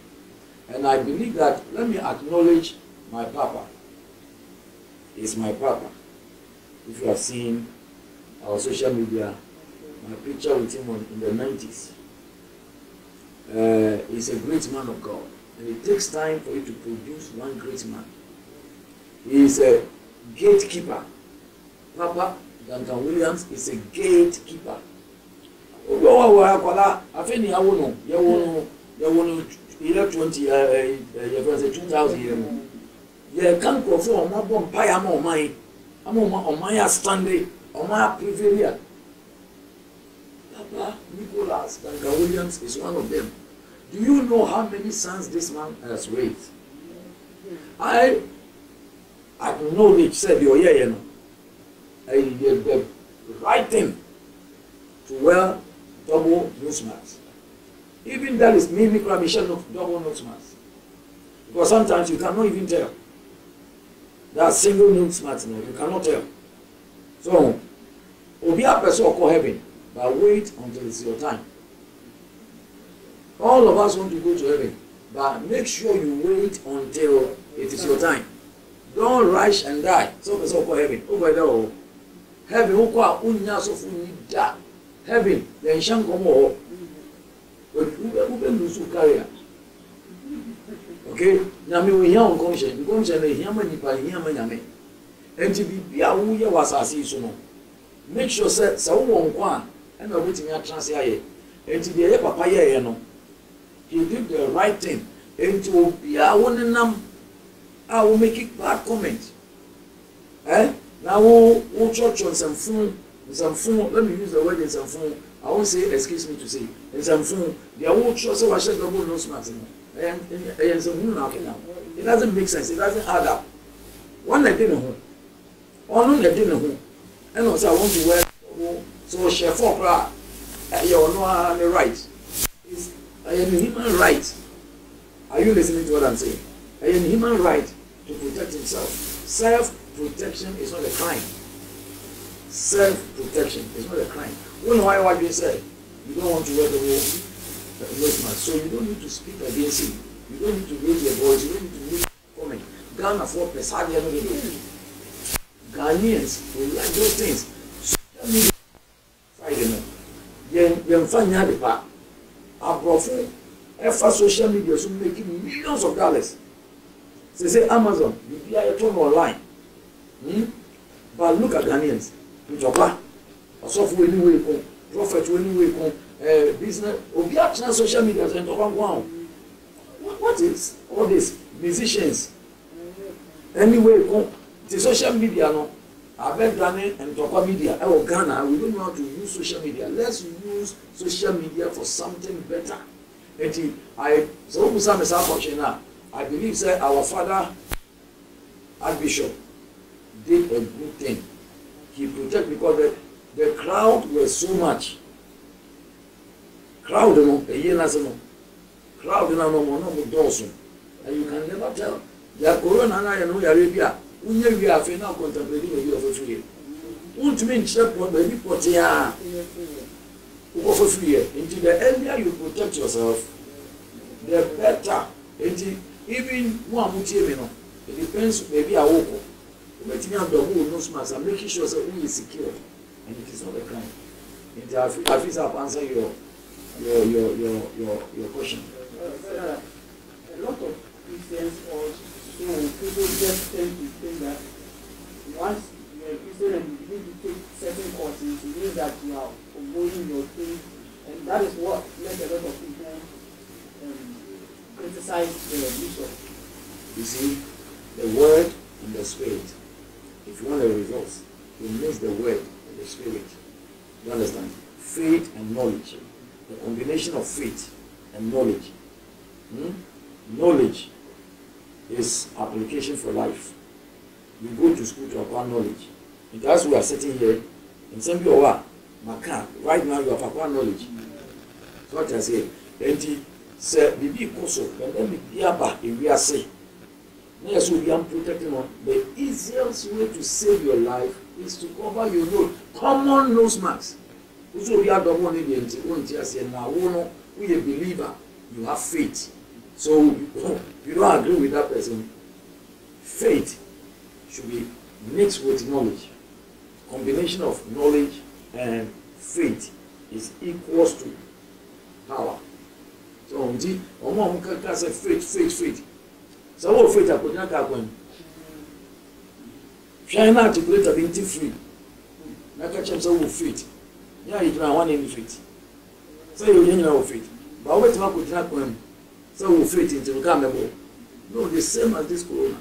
And I believe that, let me acknowledge my papa. He's my papa. If you have seen our social media, my picture with him in the 90s. He's a great man of God. And it takes time for you to produce one great man. He is a gatekeeper. Papa Duncan Williams is a gatekeeper. Year 20, 2000 years. You can't go for a more pie, more money. I'm on my standing, on my prevail. Papa Nicholas Duncan Williams is one of them. Do you know how many sons this man has raised? I acknowledge, said, the right thing to wear double nose mask. Even that is me, Michelle, double nose mask. Because sometimes you cannot even tell. That single nose mask, you cannot tell. So, be a person call heaven, but wait until it's your time. All of us want to go to heaven, but make sure you wait until it is your time. Don't rush and die. So person call heaven. Over there, heaven, who call unya so funida. Heaven, then shank come over. Okay? Nyame we hear on commission. Commission le hear many pa hear many nyame. Enti bibia wo ye wasase so no. Make sure say wo won kwa and na wetimi atrase aye. Enti de ye papa ye no. He did the right thing. Enti obia wo nenam a wo make it bad comment. Now wo church on some phone, let me use the word in some phone. I won't say, excuse me to say, in some phone, they are all sure so I should double no smart. It doesn't make sense, it doesn't add up. One I didn't know. One I didn't know. And also I want to wear so chef for you're not the right. I am a human right. Are you listening to what I'm saying? I am a human right to protect himself. Self-protection is not a crime. Self-protection is not a crime. You know why what you say? You don't want to wear the nose mask, so you don't need to speak against him. You don't need to raise your voice. You don't need to make a comment. Ghana for Pesadi and Ghanaians will like those things. Social media, Friday night. You find the part. Our effort social media is making millions of dollars. They say Amazon, you buy a ton online. But look at Ghanaians. Software anyway, profit anyway, business. Obiachna social media and wow. What is all this? Musicians. Anyway, the social media no. I've done it and talk media. Oh Ghana, we don't know how to use social media. Let's use social media for something better. I believe that our father Archbishop did a good thing. He protected because the crowd was so much. Crowd no, crowd no dorsum. And you can never tell. Ya corona na ya no ya rebia. Unye wi afi na contemplating a year of free. Won't mean check what baby potia. For free. Into the earlier you protect yourself, the better. Even one mutie me no. It depends maybe I walk. You make me have the whole nose mask and making sure that we is secure. And it is not a crime. And I feel answer your question. A lot of Christians or people just tend to think that once you're a Christian and you need to take certain courses, it means that you are following your faith, and that is what led a lot of people criticize the bishop. You see, the word and the spirit. If you want a result, you mix the word and the spirit. You understand? Faith and knowledge. The combination of faith and knowledge. Knowledge is application for life. You go to school to acquire knowledge. And as we are sitting here, in some people right now you have acquired knowledge. So what I say, and say, Bibi Koso, and then be about if we are safe. Yes, we are protecting on. The easiest way to save your life is to cover your nose. Common nose mask. Also, we are the one in the now, we a believer, you have faith. So you don't agree with that person. Faith should be mixed with knowledge. Combination of knowledge and faith is equals to power. So on can say faith. So what faith I put in that one? China articulate ability free. Na catch them so faith. Yeah, you can one in faith. So you know faith. But what to put that one? So faith into the camera. No, the same as this corona.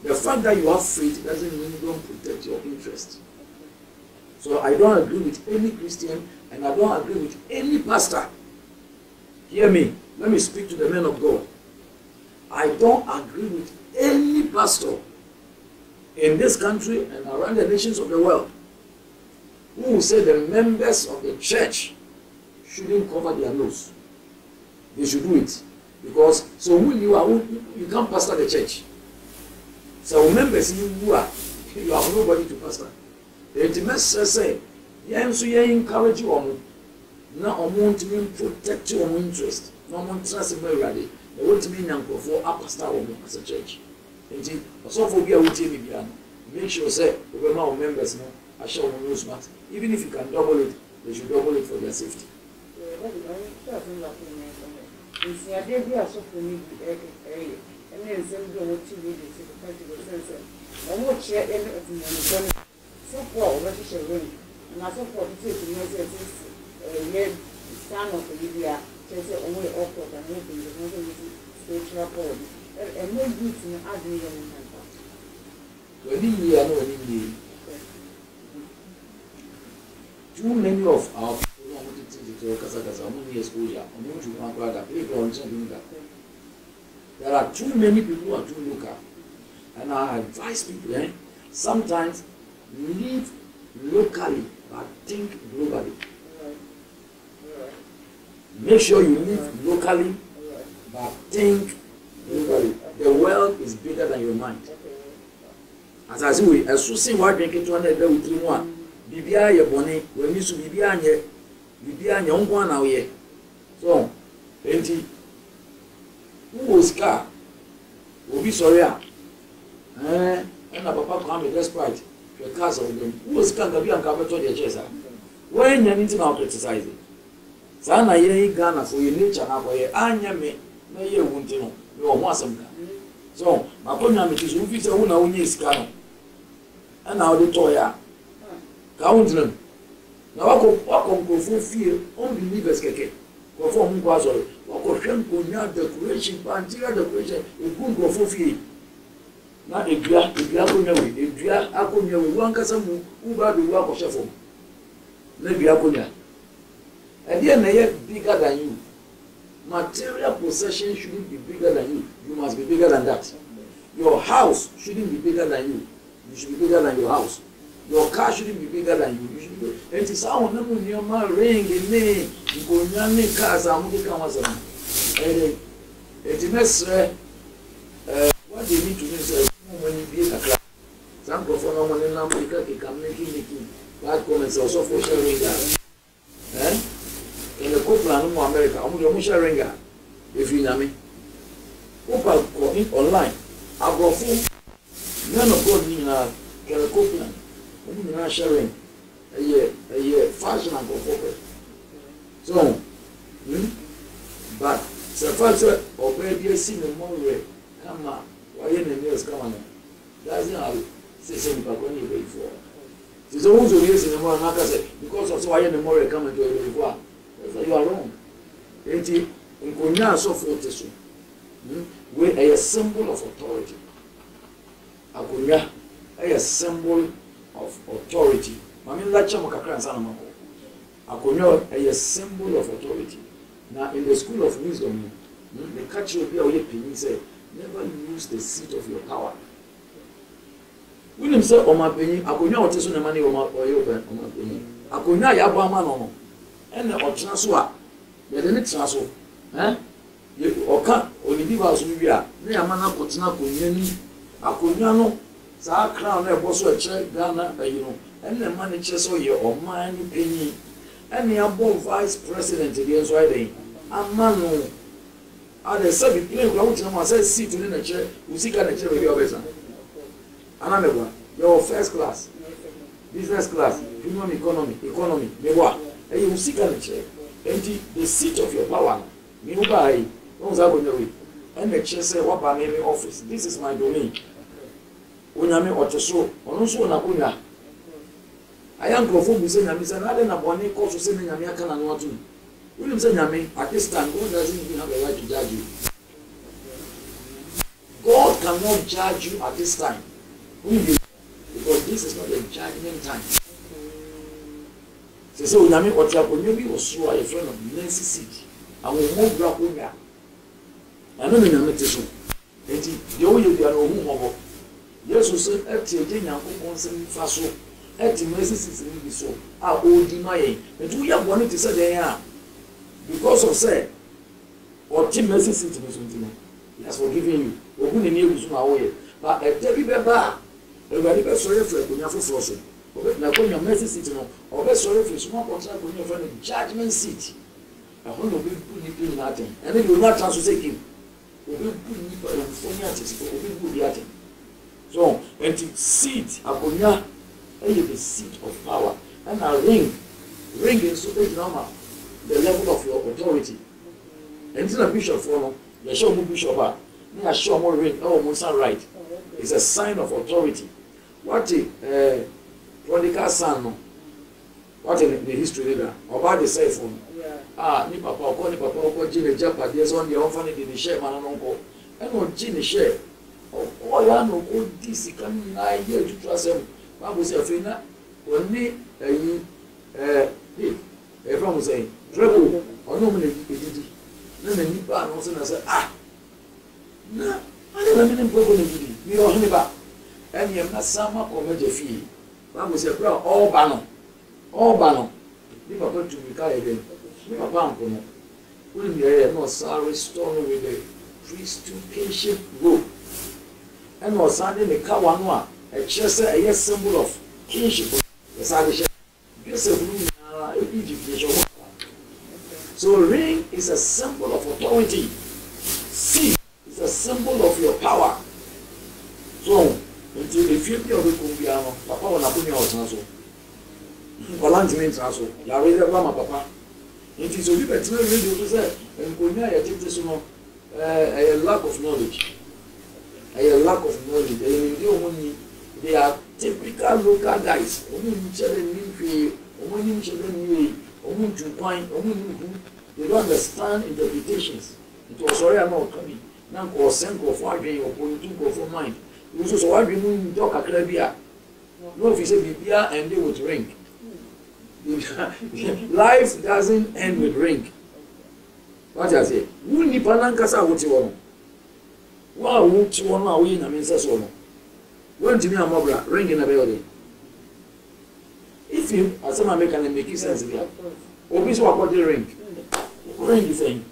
The fact that you have faith doesn't mean you don't protect your interest. So I don't agree with any Christian and I don't agree with any pastor. Hear me. Let me speak to the men of God. I don't agree with any pastor in this country and around the nations of the world who will say the members of the church shouldn't cover their nose. They should do it. Because so when you can't pastor the church. So members you have nobody to pastor. The intimate say, you encourage you now to protect your own interest. No one trusts in my ready. They want to mean for a pastor as a church. And so for be a routine, make sure say we our members know I shall no smart. Even if you can double it, they should double it for their safety. Too many of our there are too many people who are too local, and I advise people sometimes live locally but think globally. Make sure you live locally but think globally. The world is bigger than your mind. As I say, as soon as we drink it, one day we drink one. Bibia ye boni when you su bibia nye onko na we so enti who was car obi sorry and papa come despite the cars of them who was car gabi anka beto the chesa when you need to criticize sana ye Ghana for your nature na boy anya me na ye wunti no me o mo asem ka so makonya me tisu fi se hu na wonye sika no na o de toya country na wako mkofu fie unbelievers keke kwa fo mungu azo wako shenko nya decoration pantira decoration egungo fo fie na edua akonya we wankasa mu uba do wako shefo na edua akonya e dey na ye bigger than you Material possession shouldn't be bigger than you. You must be bigger than that. Your house shouldn't be bigger than you. You should be bigger than your house. Your car shouldn't be bigger than you. You should be. It is how many of your ring in me. You go near cars. I'm going to come as a man. It is what they need to do is when you be a class. Some perform on the number you can making bad comments also for sharing that. In the Copeland in America, I'm going to sharing that. If you know me, online. I go for none of God in a Copeland. I'm not sharing a year fashion and go forward. So, but so far, or maybe a single more come up. Why in the news come on? That's not say something about any way for. It's always a reason more like I said, because of why in the more coming to a before. You are wrong. Ain't it? In Konya so forth, we are a symbol of authority. Akonya a symbol of authority. Mami lacha makakra sana mako. Akonya a symbol of authority. Now in the school of wisdom, the catch will be a way say, never lose the seat of your power. William said, "O my penny, Akonya what is on the money o my penny. Akonya ya ba man no. And the transfer, the next transfer, you oka onibi ba so bia na ya mana kotena konyani akonya no sa crown na ebo so a che Ghana ayino and the man che so ye o man ni penyi and ya bo vice president again so I amano ada sabi play kwa uti na say seat ni na che usika na che we obesa anamegwa your first class business class premium economy mebwa e usika na che and the seat of your power me ubai don't say go and the chair say what by me office this is my domain onyame oteso ono so na kunya aya nkrofo bu say nyame say na de na bone ko so say nyame aka na no atu we say nyame at this time God doesn't even have a right to judge you. God cannot judge you at this time because this is not a judgment time. So nyame otiapo nyobi oso a friend of Nancy City and we move back kunya ano me nyame te so enti de wo ye bia no hu hobo Yesu se eti eje nyankopon se mfa so eti Mercy City ni bi so a odi maye enti ya bone te se den a because of say or ti Mercy City ni so ntino he has forgiven you ogun ni egusu na wo ye but etebi beba everybody be sorry for kunya foforo so na kunya Mercy City no obe sorry for small contract kunya for the judgment seat I want to be put nothing and then you not transfer say him obe put ni for the obe put the atin. So, and the seat, akonya, is the seat of power. And a ring is so normal, the level of your authority. And it's a bishop for you show me bishop, you show more ring, oh, Musa right. It's a sign of authority. What the prodigal son, what in the history leader, about the cell phone. Ni papa, Jimmy Japa, there's one the orphanage in the share, man, and uncle. And on Jimmy share. Oh, ya no go this can na ye to trasem Bible say afina oni from say treko ono mo edidi na na nipa no say na say na ale na me mpo go na edidi mi o hini ba eni em na sama ko meje fi Bible say bro all ba no ni papa to mi ka eden ni papa anko no we me no sorry stone with the priest to patient rope. And was Sunday the Kawanwa, a chest a symbol of kingship. So ring is a symbol of authority. Seat is a symbol of your power. So until the future of the Kumbiano, Papa will not put me out also. Valanti means also. You are ready to Papa. It is a little bit to say, and Kunya, I think this a lack of knowledge. A lack of knowledge. They are typical local guys. They don't understand interpretations. It was sorry I'm not coming. Now, or send or for or pointing for mind. It was why we move talk a crabia. No, if you say Bibia and they would ring. Life doesn't end with ring. What I say? Who ni panankasa what you want? Wow, what you want now? We na mensa so. When to me a mobile ring in a building. If you as some American make sense there. Obi so what the ring? Ring the thing.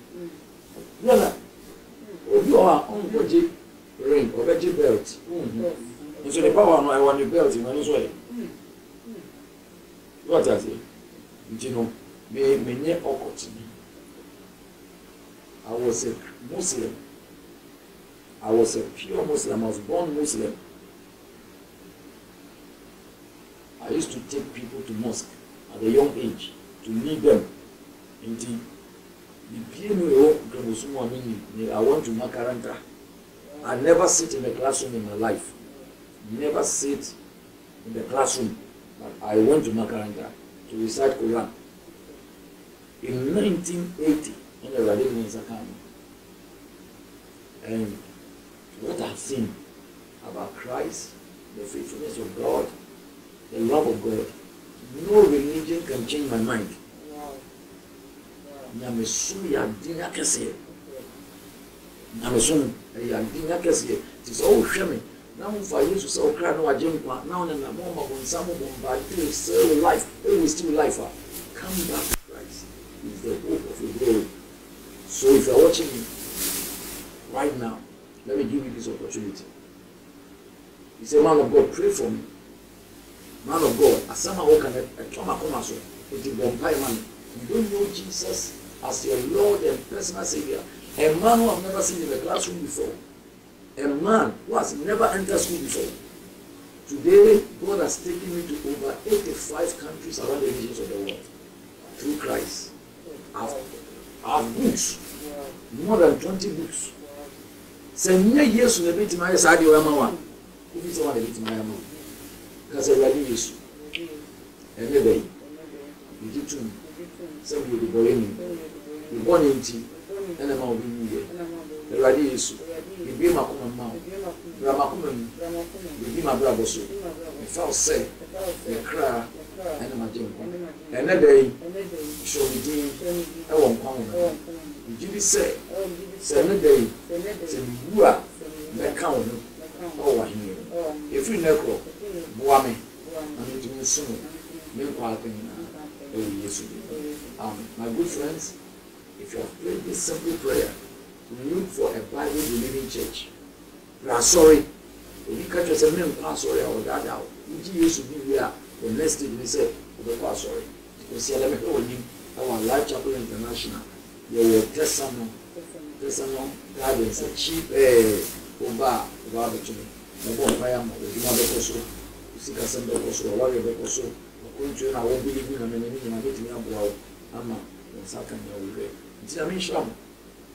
Yeah. Obi o ongoje ring, obeje belt. So the power no I want the belt in any way. What I say? You know, me nye okoti. I was a Muslim. I was a pure Muslim. I was born Muslim. I used to take people to mosque at a young age to lead them into I want to makaranta. I never sit in the classroom in my life. Never sit in the classroom. But I went to makaranta to recite Quran. In 1980, in the Radical Zakami. And what I've seen about Christ, the faithfulness of God, the love of God, no religion can change my mind. Namesu ya dinya kese. Namesu ya dinya kese. It is all shame. Now for you to say okra no agyenkwa. Now na mo ma bonsamu bomba to save life. It will still life. Come back to Christ. He is the hope of your glory. So if you are watching me right now, let me give you this opportunity. He said, man of God, pray for me. Man of God, as someone who can you don't know Jesus as your Lord and personal Savior. A man who I've never seen in the classroom before. A man who has never entered school before. Today, God has taken me to over 85 countries around the nations of the world. Through Christ. I have books. More than 20 books. Say, yes, to the bit my side, you are my one. Who is the one that beat my mom? Because I read you. Every day. You did too. Some you be born you born in tea, and I'm all being here. The radius, you be my common mouth, Ramakuman, you be my brother. So, the foul say, the cry, and my jink. And that day, show me deem, I won't come. You be say, send a day, send you are the count. Oh, I hear. If you never, Boame, I need to be soon. Meanwhile, my good friends, if you have prayed this simple prayer, look for a Bible-believing church. We are sorry. If you catch us a name, sorry, or that out. We used to be here. The next thing we said, we are sorry. Because see, let me go with him. Our Life Chapel International. You will test someone. Gardens, a cheap Oba, Rabbit. The one I am, the mother also. You see, Cassandra also, a warrior also. I won't believe in a minute. I'm getting up. I'm a second year. It's a mission.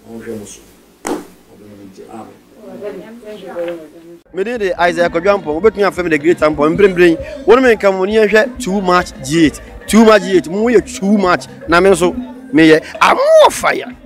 On Remus. Me did the Isaac Jumpo, but you have the great temple and bring one man come on here too much G8. Too much G8, more too much. Namenso, may I more fire.